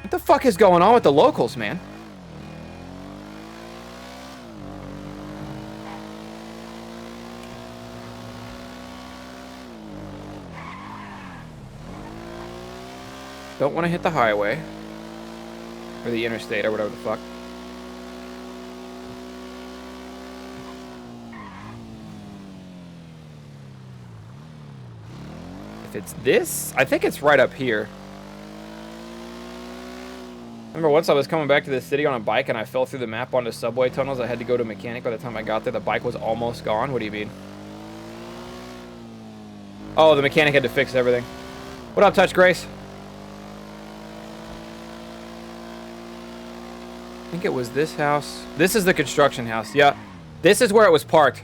[SPEAKER 2] What the fuck is going on with the locals, man? Don't want to hit the highway. Or the interstate, or whatever the fuck. If it's this, I think it's right up here. Remember once I was coming back to the city on a bike and I fell through the map onto subway tunnels. I had to go to a mechanic. By the time I got there, the bike was almost gone. What do you mean? Oh, the mechanic had to fix everything. What up, Touch Grace? I think it was this house. This is the construction house. Yeah. This is where it was parked.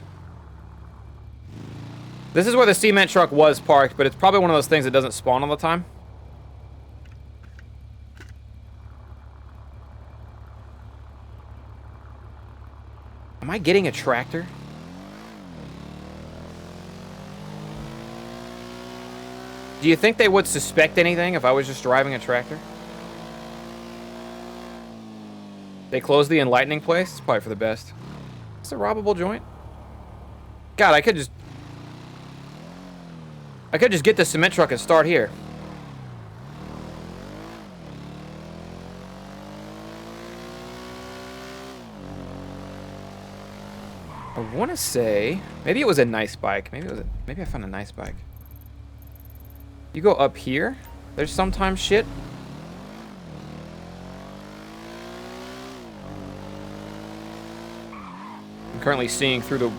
[SPEAKER 2] This is where the cement truck was parked, but it's probably one of those things that doesn't spawn all the time. Am I getting a tractor? Do you think they would suspect anything if I was just driving a tractor? They closed the enlightening place? It's probably for the best. It's a robbable joint. God, I could just get the cement truck and start here. I want to say maybe it was a nice bike. Maybe I found a nice bike. You go up here. There's sometimes shit. I'm currently seeing through the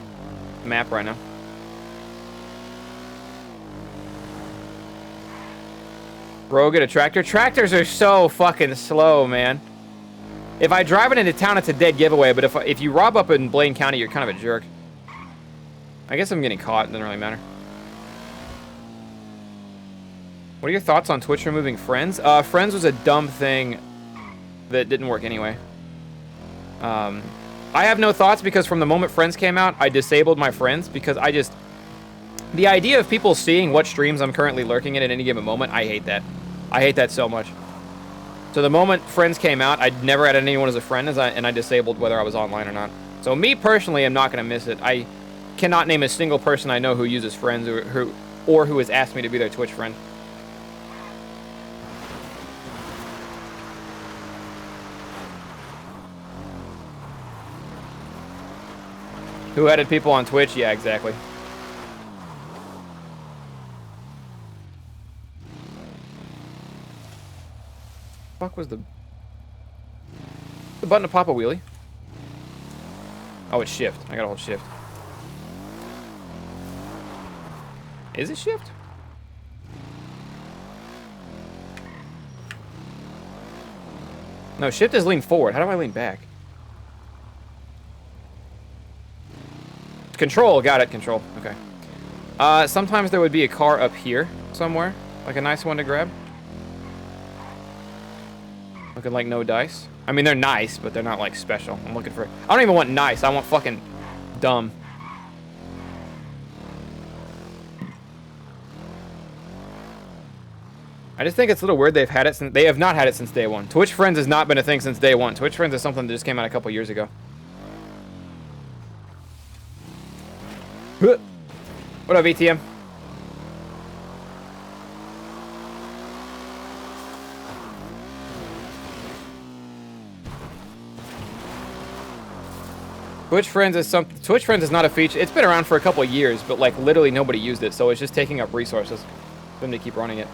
[SPEAKER 2] map right now. Bro, get a tractor. Tractors are so fucking slow, man. If I drive it into town, it's a dead giveaway. But if you rob up in Blaine County, you're kind of a jerk. I guess I'm getting caught. It doesn't really matter. What are your thoughts on Twitch removing Friends? Friends was a dumb thing that didn't work anyway. I have no thoughts because from the moment Friends came out, I disabled my Friends because I just... The idea of people seeing what streams I'm currently lurking in at any given moment, I hate that. I hate that so much. So the moment Friends came out, I'd never had anyone as a friend, and I disabled whether I was online or not. So me personally, I'm not going to miss it. I cannot name a single person I know who uses Friends or who has asked me to be their Twitch friend. Who added people on Twitch? Yeah, exactly. Fuck was the button to pop a wheelie? Oh, it's shift. I gotta hold shift. Is it shift? No, shift is lean forward. How do I lean back? Control. Got it. Control. Okay. Sometimes there would be a car up here. somewhere? Like a nice one to grab? Looking like no dice. I mean, they're nice, but they're not like special. I'm looking for... I don't even want nice. I want fucking dumb. I just think it's a little weird they've had it since... They have not had it since day one. Twitch Friends has not been a thing since day one. Twitch Friends is something that just came out a couple years ago. What up, ETM? Twitch Friends is not a feature. It's been around for a couple of years, but like literally nobody used it, so it's just taking up resources for them to keep running it.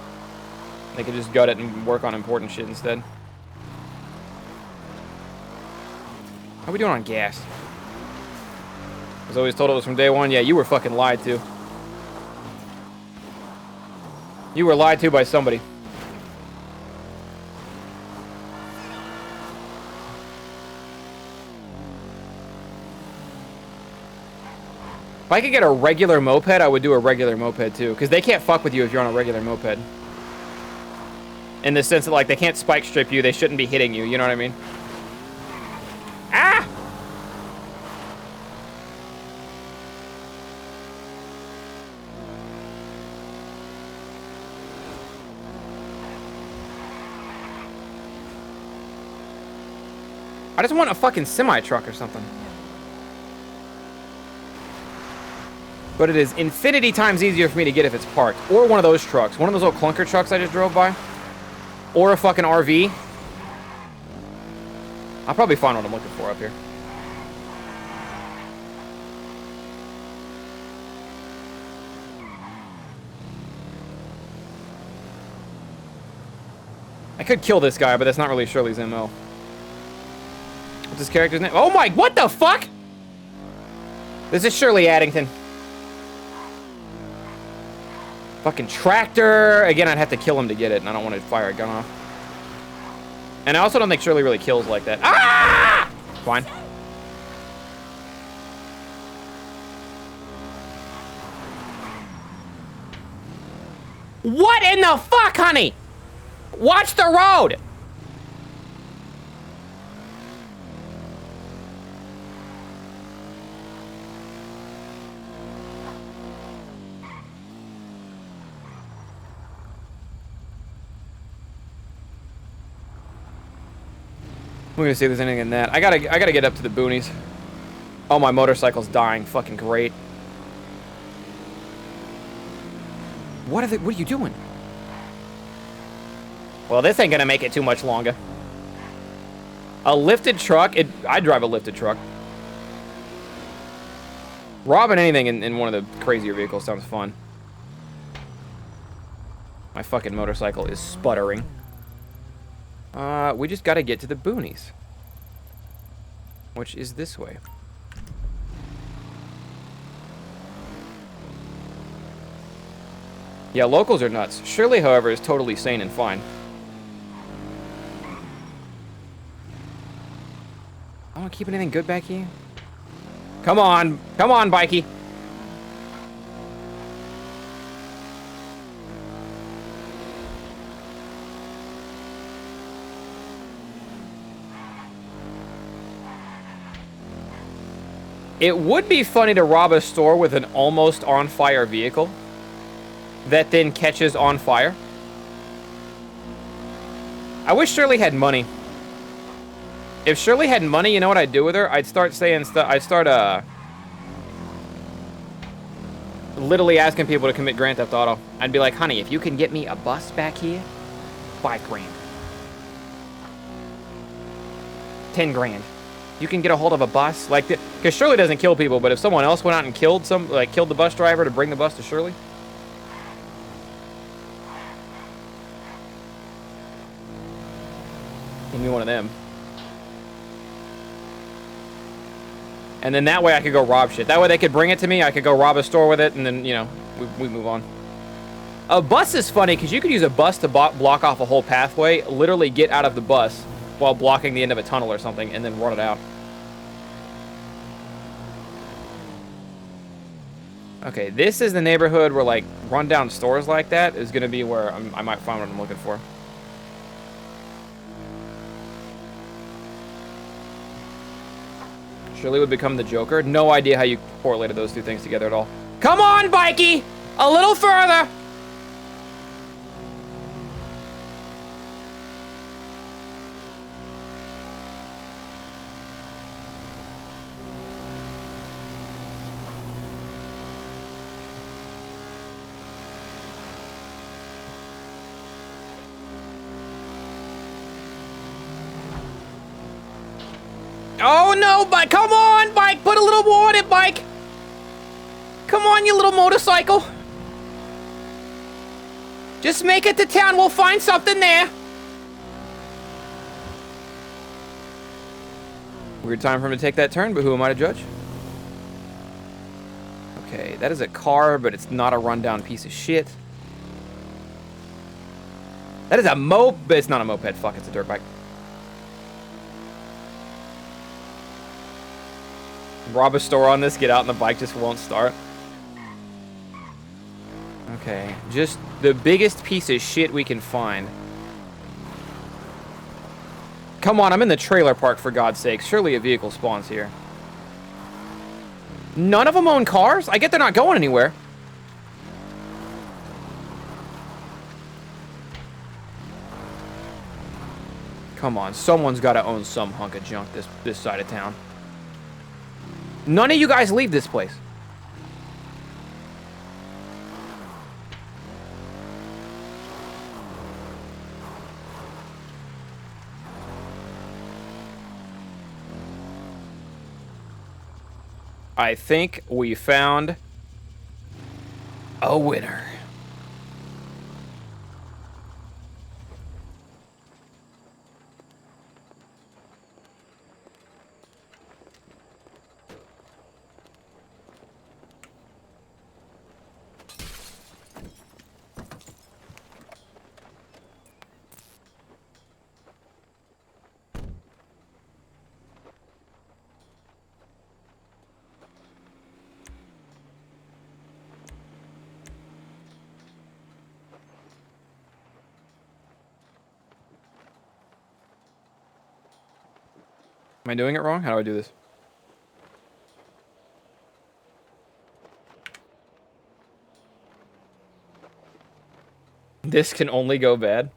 [SPEAKER 2] They could just gut it and work on important shit instead. How we doing on gas? I was always told it was from day one. Yeah, you were fucking lied to. You were lied to by somebody. If I could get a regular moped, I would do a regular moped too. Because they can't fuck with you if you're on a regular moped. In the sense that, like, they can't spike strip you. They shouldn't be hitting you. You know what I mean? Ah! I just want a fucking semi-truck or something. But it is infinity times easier for me to get if it's parked. Or one of those trucks. One of those little clunker trucks I just drove by. Or a fucking RV. I'll probably find what I'm looking for up here. I could kill this guy, but that's not really Shirley's MO. What's his character's name? Oh my, what the fuck? This is Shirley Addington. Fucking tractor. Again, I'd have to kill him to get it, and I don't want to fire a gun off. And I also don't think Shirley really kills like that. Ah! Fine. What in the fuck, honey? Watch the road! We're gonna see if there's anything in that. I gotta get up to the boonies. Oh, my motorcycle's dying. Fucking great. What are you doing? Well, this ain't gonna make it too much longer. A lifted truck? I drive a lifted truck. Robbing anything in one of the crazier vehicles sounds fun. My fucking motorcycle is sputtering. We just gotta get to the boonies. Which is this way. Yeah, locals are nuts. Shirley, however, is totally sane and fine. I don't keep anything good back here. Come on, bikey. It would be funny to rob a store with an almost on fire vehicle that then catches on fire. I wish Shirley had money. If Shirley had money, you know what I'd do with her? I'd start saying stuff. I'd start literally asking people to commit Grand Theft Auto. I'd be like, honey, if you can get me a bus back here, $5 grand. 10 grand. You can get a hold of a bus like this, because Shirley doesn't kill people, but if someone else went out and killed killed the bus driver to bring the bus to Shirley. Give me one of them. And then that way I could go rob shit. That way they could bring it to me, I could go rob a store with it, and then, you know, we move on. A bus is funny, because you could use a bus to block off a whole pathway, literally get out of the bus while blocking the end of a tunnel or something, and then run it out. Okay, this is the neighborhood where like rundown stores like that is gonna be where I might find what I'm looking for. Shirley would become the Joker. No idea how you correlated those two things together at all. Come on, Bikey! A little further! Oh no, bike! Come on, bike! Put a little more on it, bike! Come on, you little motorcycle! Just make it to town. We'll find something there. Weird time for him to take that turn, but who am I to judge? Okay, that is a car, but it's not a rundown piece of shit. That is a moped. It's not a moped. Fuck, it's a dirt bike. Rob a store on this, get out, and the bike just won't start. Okay, just the biggest piece of shit we can find. Come on, I'm in the trailer park, for God's sake. Surely a vehicle spawns here. None of them own cars? I get they're not going anywhere. Come on, someone's got to own some hunk of junk this side of town. None of you guys leave this place. I think we found a winner. Am I doing it wrong? How do I do this? This can only go bad.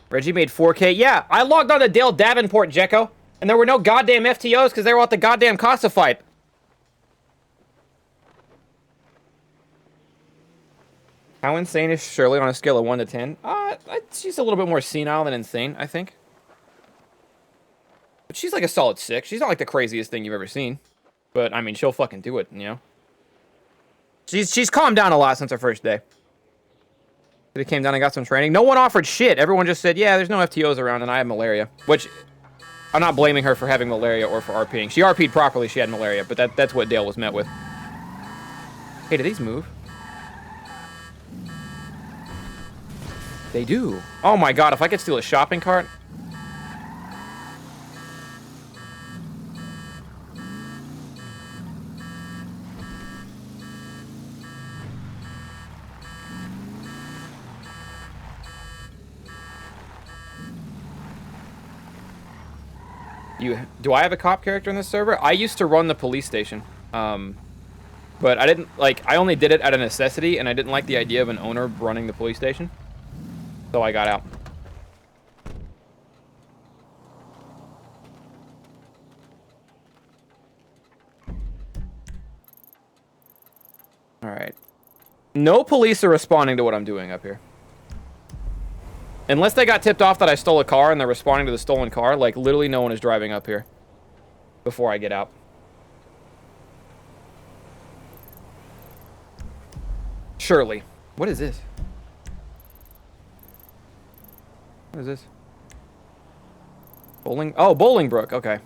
[SPEAKER 2] Reggie made 4K. Yeah, I logged on to Dale Davenport, Jekko, and there were no goddamn FTOs because they were all at the goddamn Casa fight. How insane is Shirley on a scale of 1 to 10? She's a little bit more senile than insane, I think. But she's like a solid 6. She's not like the craziest thing you've ever seen. But, I mean, she'll fucking do it, you know? She's calmed down a lot since her first day. They came down and got some training. No one offered shit. Everyone just said, yeah, there's no FTOs around and I have malaria. Which, I'm not blaming her for having malaria or for RPing. She RP'd properly, she had malaria. But that's what Dale was met with. Hey, do these move? They do. Oh my god, if I could steal a shopping cart... Do I have a cop character in this server? I used to run the police station. But I didn't, I only did it out of necessity, and I didn't like the idea of an owner running the police station. So I got out. Alright. No police are responding to what I'm doing up here. Unless they got tipped off that I stole a car and they're responding to the stolen car, like, literally no one is driving up here before I get out. Surely. What is this? What is this? Bowling? Oh, Bolingbrook. Okay.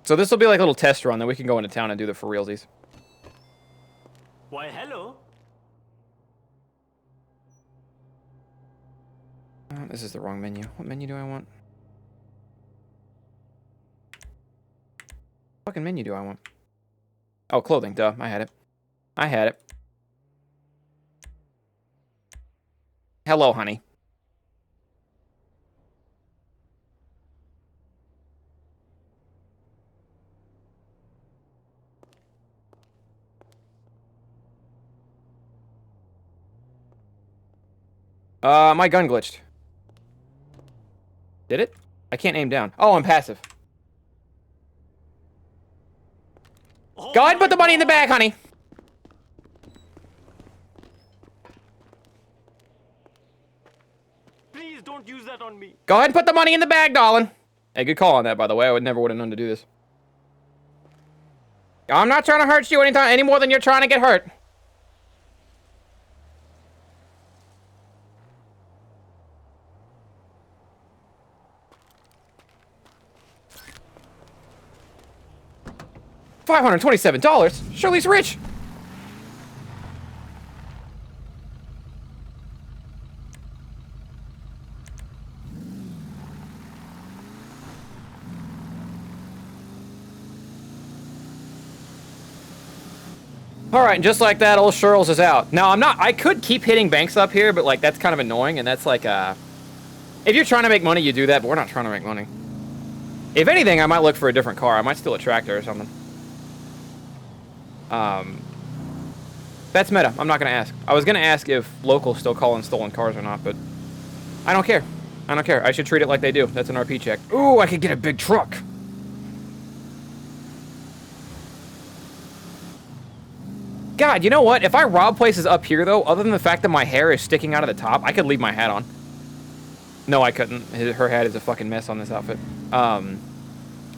[SPEAKER 2] So this will be like a little test run, then we can go into town and do the for realsies.
[SPEAKER 12] Why, hello.
[SPEAKER 2] This is the wrong menu. What menu do I want? fucking menu do I want? Oh, clothing. Duh. I had it. I had it. Hello, honey. My gun glitched. Did it? I can't aim down. Oh, I'm passive. Go ahead and put the money in the bag, honey.
[SPEAKER 12] Please don't use that on me.
[SPEAKER 2] Go ahead and put the money in the bag, darling. Hey, good call on that, by the way. I would never would have known to do this. I'm not trying to hurt you any more than you're trying to get hurt. $527? Shirley's rich. Alright, and just like that, old Shirls is out. Now, I could keep hitting banks up here, but, like, that's kind of annoying, and that's, like, if you're trying to make money, you do that, but we're not trying to make money. If anything, I might look for a different car. I might steal a tractor or something. That's meta. I'm not going to ask. I was going to ask if locals still call in stolen cars or not, but I don't care. I don't care. I should treat it like they do. That's an RP check. Ooh, I could get a big truck. God, you know what? If I rob places up here, though, other than the fact that my hair is sticking out of the top, I could leave my hat on. No, I couldn't. Her hat is a fucking mess on this outfit. Other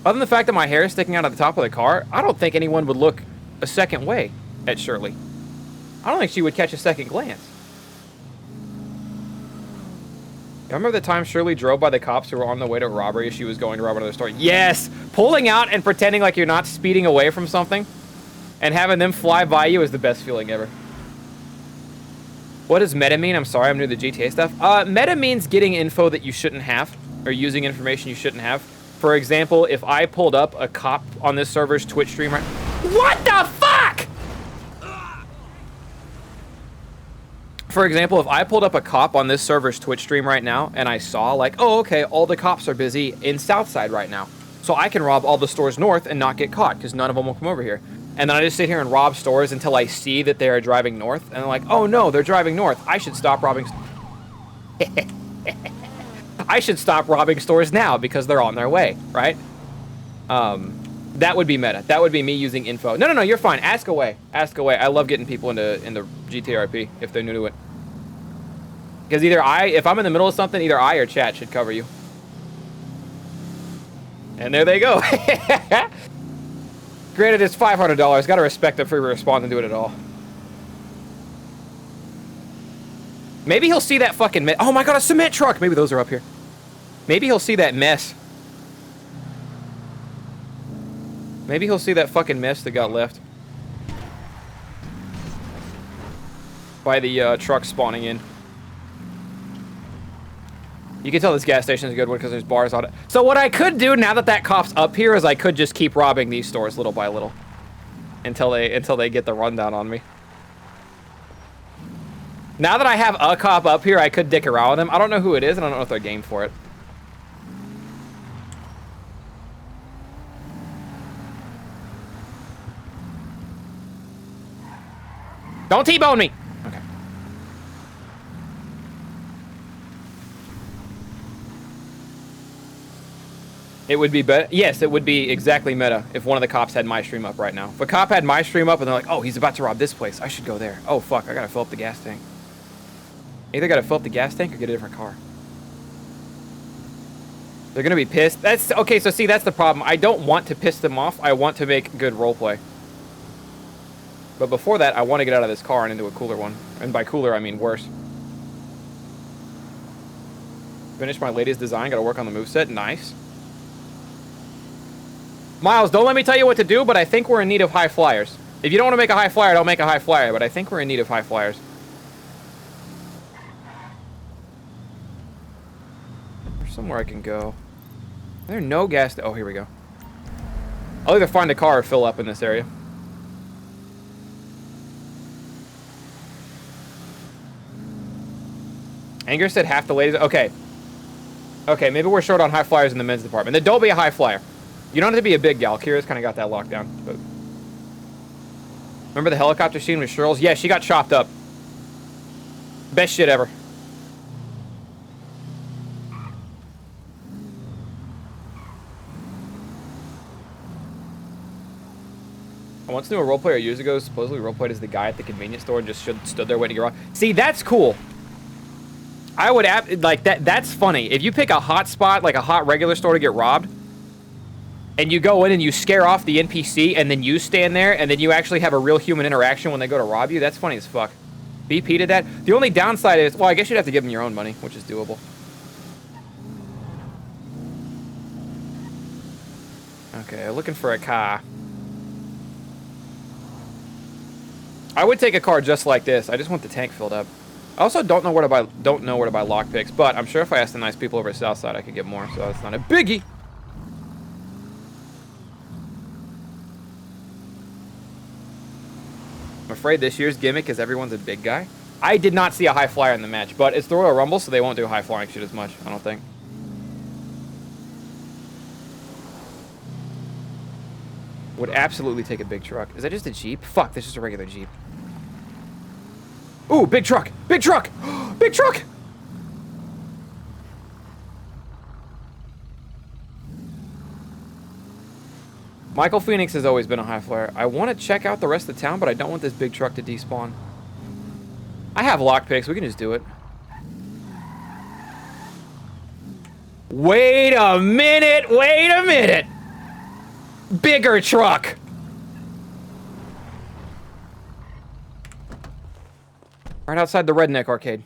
[SPEAKER 2] than the fact that my hair is sticking out of the top of the car, I don't think anyone would look a second way at Shirley. I don't think she would catch a second glance. I remember the time Shirley drove by the cops who were on the way to a robbery as she was going to rob another store. Yes! Pulling out and pretending like you're not speeding away from something and having them fly by you is the best feeling ever. What does meta mean? I'm sorry, I'm new to the GTA stuff. Meta means getting info that you shouldn't have, or using information you shouldn't have. For example, if I pulled up a cop on this server's Twitch stream right... What the fuck?! For example, if I pulled up a cop on this server's Twitch stream right now, and I saw, like, oh, okay, all the cops are busy in Southside right now. So I can rob all the stores north and not get caught, because none of them will come over here. And then I just sit here and rob stores until I see that they are driving north. And I'm like, oh no, they're driving north. I should stop robbing... I should stop robbing stores now because they're on their way, right? That would be meta. That would be me using info. No, you're fine. Ask away. Ask away. I love getting people into GTRP if they're new to it. Because either if I'm in the middle of something, either I or chat should cover you. And there they go. Granted, it's $500. Gotta respect it for responding to it at all. Maybe he'll see that fucking mess. Oh my god, a cement truck! Maybe those are up here. Maybe he'll see that mess. Maybe he'll see that fucking mess that got left. By the truck spawning in. You can tell this gas station is a good one because there's bars on it. So what I could do now that cop's up here is I could just keep robbing these stores little by little. Until they get the rundown on me. Now that I have a cop up here, I could dick around with them. I don't know who it is, and I don't know if they're game for it. Don't T-bone me! Okay. It would be better. Yes, it would be exactly meta if one of the cops had my stream up right now. If a cop had my stream up and they're like, oh, he's about to rob this place. I should go there. Oh, fuck, I gotta fill up the gas tank. Either gotta fill up the gas tank or get a different car. They're gonna be pissed. That's okay, so see, that's the problem. I don't want to piss them off. I want to make good roleplay. But before that, I want to get out of this car and into a cooler one. And by cooler, I mean worse. Finished my latest design. Gotta work on the moveset. Nice. Miles, don't let me tell you what to do, but I think we're in need of high flyers. If you don't want to make a high flyer, don't make a high flyer, but I think we're in need of high flyers. There's somewhere I can go. Is there no gas? Oh, here we go. I'll either find a car or fill up in this area. Anger said half the ladies. Okay. Okay, maybe we're short on high flyers in the men's department. Then don't be a high flyer. You don't have to be a big gal. Kira's kind of got that locked down. But... Remember the helicopter scene with Shirls? Yeah, she got chopped up. Best shit ever. I once knew a roleplayer years ago, supposedly roleplayed as the guy at the convenience store and just stood there waiting to get robbed. See, that's cool. I would like that. That's funny. If you pick a hot spot, like a hot regular store to get robbed, and you go in and you scare off the NPC, and then you stand there, and then you actually have a real human interaction when they go to rob you, that's funny as fuck. BP did that. The only downside is, well, I guess you'd have to give them your own money, which is doable. Okay, looking for a car. I would take a car just like this. I just want the tank filled up. I also don't know where to buy lockpicks, but I'm sure if I asked the nice people over at Southside, I could get more, so that's not a biggie. I'm afraid this year's gimmick is everyone's a big guy. I did not see a high flyer in the match, but it's the Royal Rumble, so they won't do high flying shit as much, I don't think. Would absolutely take a big truck. Is that just a Jeep? Fuck, this is a regular Jeep. Ooh, big truck! Big truck! Big truck! Michael Phoenix has always been a high flyer. I want to check out the rest of the town, but I don't want this big truck to despawn. I have lockpicks. We can just do it. Wait a minute! Wait a minute! Bigger truck! Right outside the Redneck Arcade.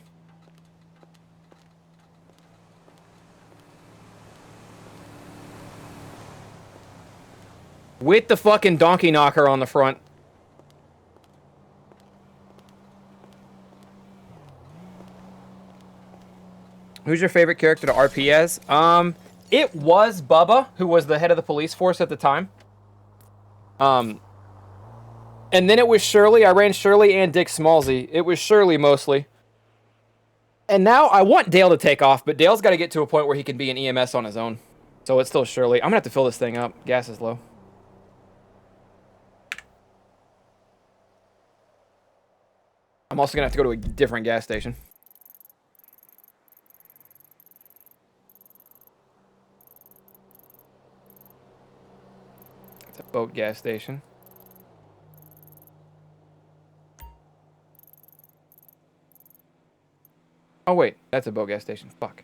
[SPEAKER 2] With the fucking donkey knocker on the front. Who's your favorite character to RP as? It was Bubba, who was the head of the police force at the time. And then it was Shirley. I ran Shirley and Dick Smallsy. It was Shirley mostly. And now I want Dale to take off, but Dale's got to get to a point where he can be an EMS on his own. So it's still Shirley. I'm going to have to fill this thing up. Gas is low. I'm also going to have to go to a different gas station. It's a boat gas station. Oh, wait. That's a boat gas station. Fuck.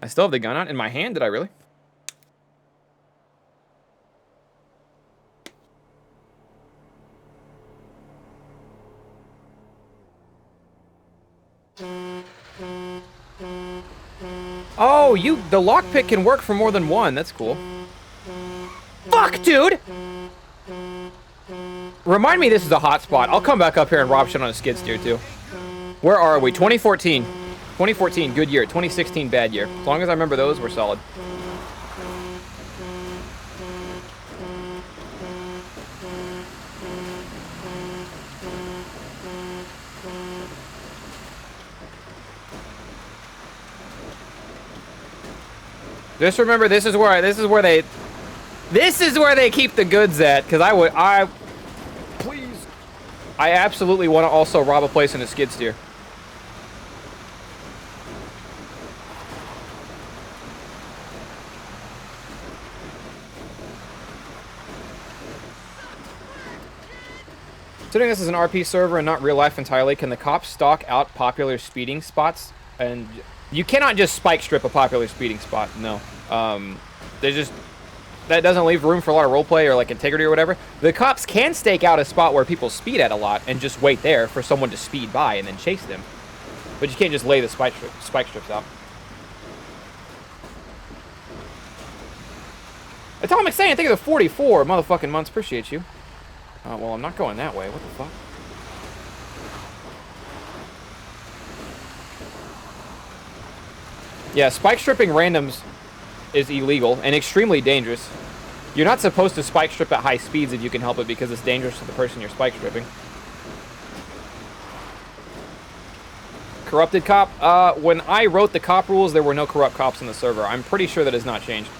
[SPEAKER 2] I still have the gun out in my hand. Did I really? Oh, the lockpick can work for more than one. That's cool. Fuck, dude! Remind me this is a hot spot. I'll come back up here and rob shit on a skid steer, too. Where are we? 2014. 2014, good year. 2016, bad year. As long as I remember those, we're solid. Just remember, this is where they keep the goods at. Because I absolutely want to also rob a place in a skid steer. Considering this is an RP server and not real life entirely, can the cops stalk out popular speeding spots? And you cannot just spike strip a popular speeding spot. No. That doesn't leave room for a lot of roleplay or like integrity or whatever. The cops can stake out a spot where people speed at a lot and just wait there for someone to speed by and then chase them. But you can't just lay the spike strips out. Atomic Saiyan, thank you for the 44 motherfucking months. Appreciate you. Well, I'm not going that way. What the fuck? Yeah, spike stripping randoms is illegal and extremely dangerous. You're not supposed to spike strip at high speeds if you can help it because it's dangerous to the person you're spike stripping. Corrupted cop? When I wrote the cop rules, there were no corrupt cops on the server. I'm pretty sure that has not changed.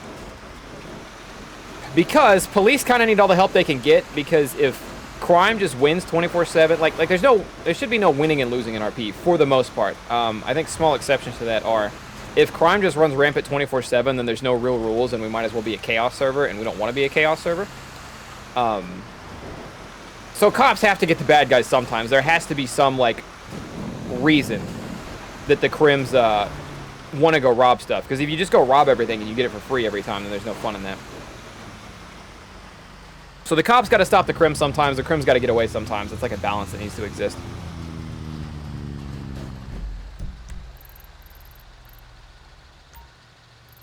[SPEAKER 2] Because police kind of need all the help they can get, because if crime just wins 24/7, like there should be no winning and losing in RP for the most part. I think small exceptions to that are, if crime just runs rampant 24/7, then there's no real rules, and we might as well be a chaos server, and we don't want to be a chaos server. So cops have to get the bad guys sometimes. There has to be some, like, reason that the crims want to go rob stuff. Because if you just go rob everything and you get it for free every time, then there's no fun in that. So the cops got to stop the crim sometimes. The crim's got to get away sometimes. It's like a balance that needs to exist.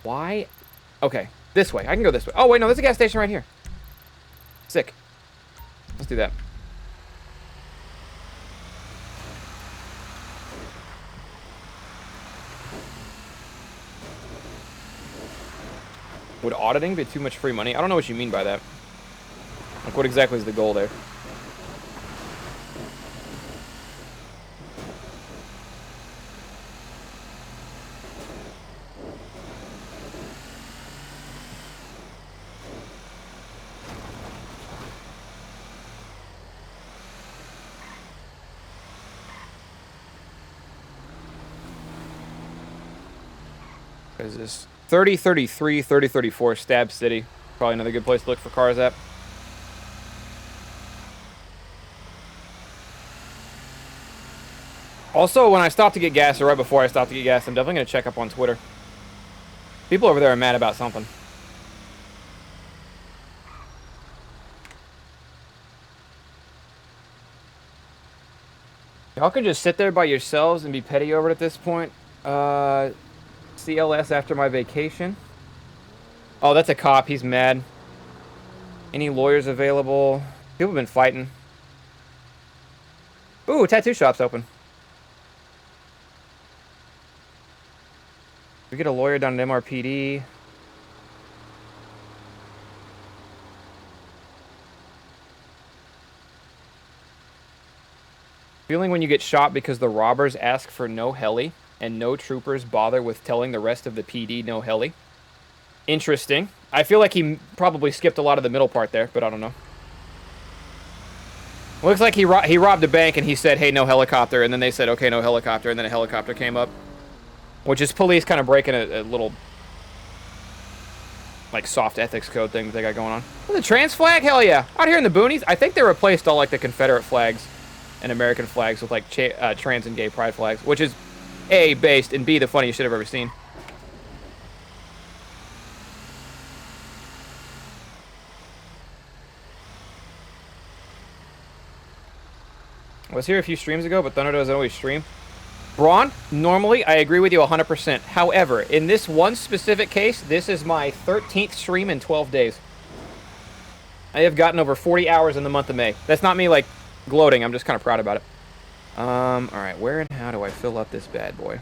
[SPEAKER 2] Why? Okay, this way. I can go this way. Oh, wait, no, there's a gas station right here. Sick. Let's do that. Would auditing be too much free money? I don't know what you mean by that. Like, what exactly is the goal there? What is this? 3033, 3034, Stab City. Probably another good place to look for cars at. Also, when I stop to get gas, or right before I stop to get gas, I'm definitely going to check up on Twitter. People over there are mad about something. Y'all can just sit there by yourselves and be petty over it at this point. CLS after my vacation. Oh, that's a cop. He's mad. Any lawyers available? People have been fighting. Ooh, tattoo shop's open. We get a lawyer down at MRPD. Feeling when you get shot because the robbers ask for no heli and no troopers bother with telling the rest of the PD no heli. Interesting. I feel like he probably skipped a lot of the middle part there, but I don't know. Looks like he robbed a bank and he said, hey, no helicopter, and then they said, okay, no helicopter, and then a helicopter came up. Which is police kind of breaking a little, like, soft ethics code thing that they got going on. Oh, the trans flag? Hell yeah. Out here in the boonies, I think they replaced all, like, the Confederate flags and American flags with, like, trans and gay pride flags, which is, A, based, and B, the funniest shit I've ever seen. I was here a few streams ago, but Thunder doesn't always stream. Braun, normally, I agree with you 100%. However, in this one specific case, this is my 13th stream in 12 days. I have gotten over 40 hours in the month of May. That's not me, like, gloating. I'm just kind of proud about it. Alright, where and how do I fill up this bad boy?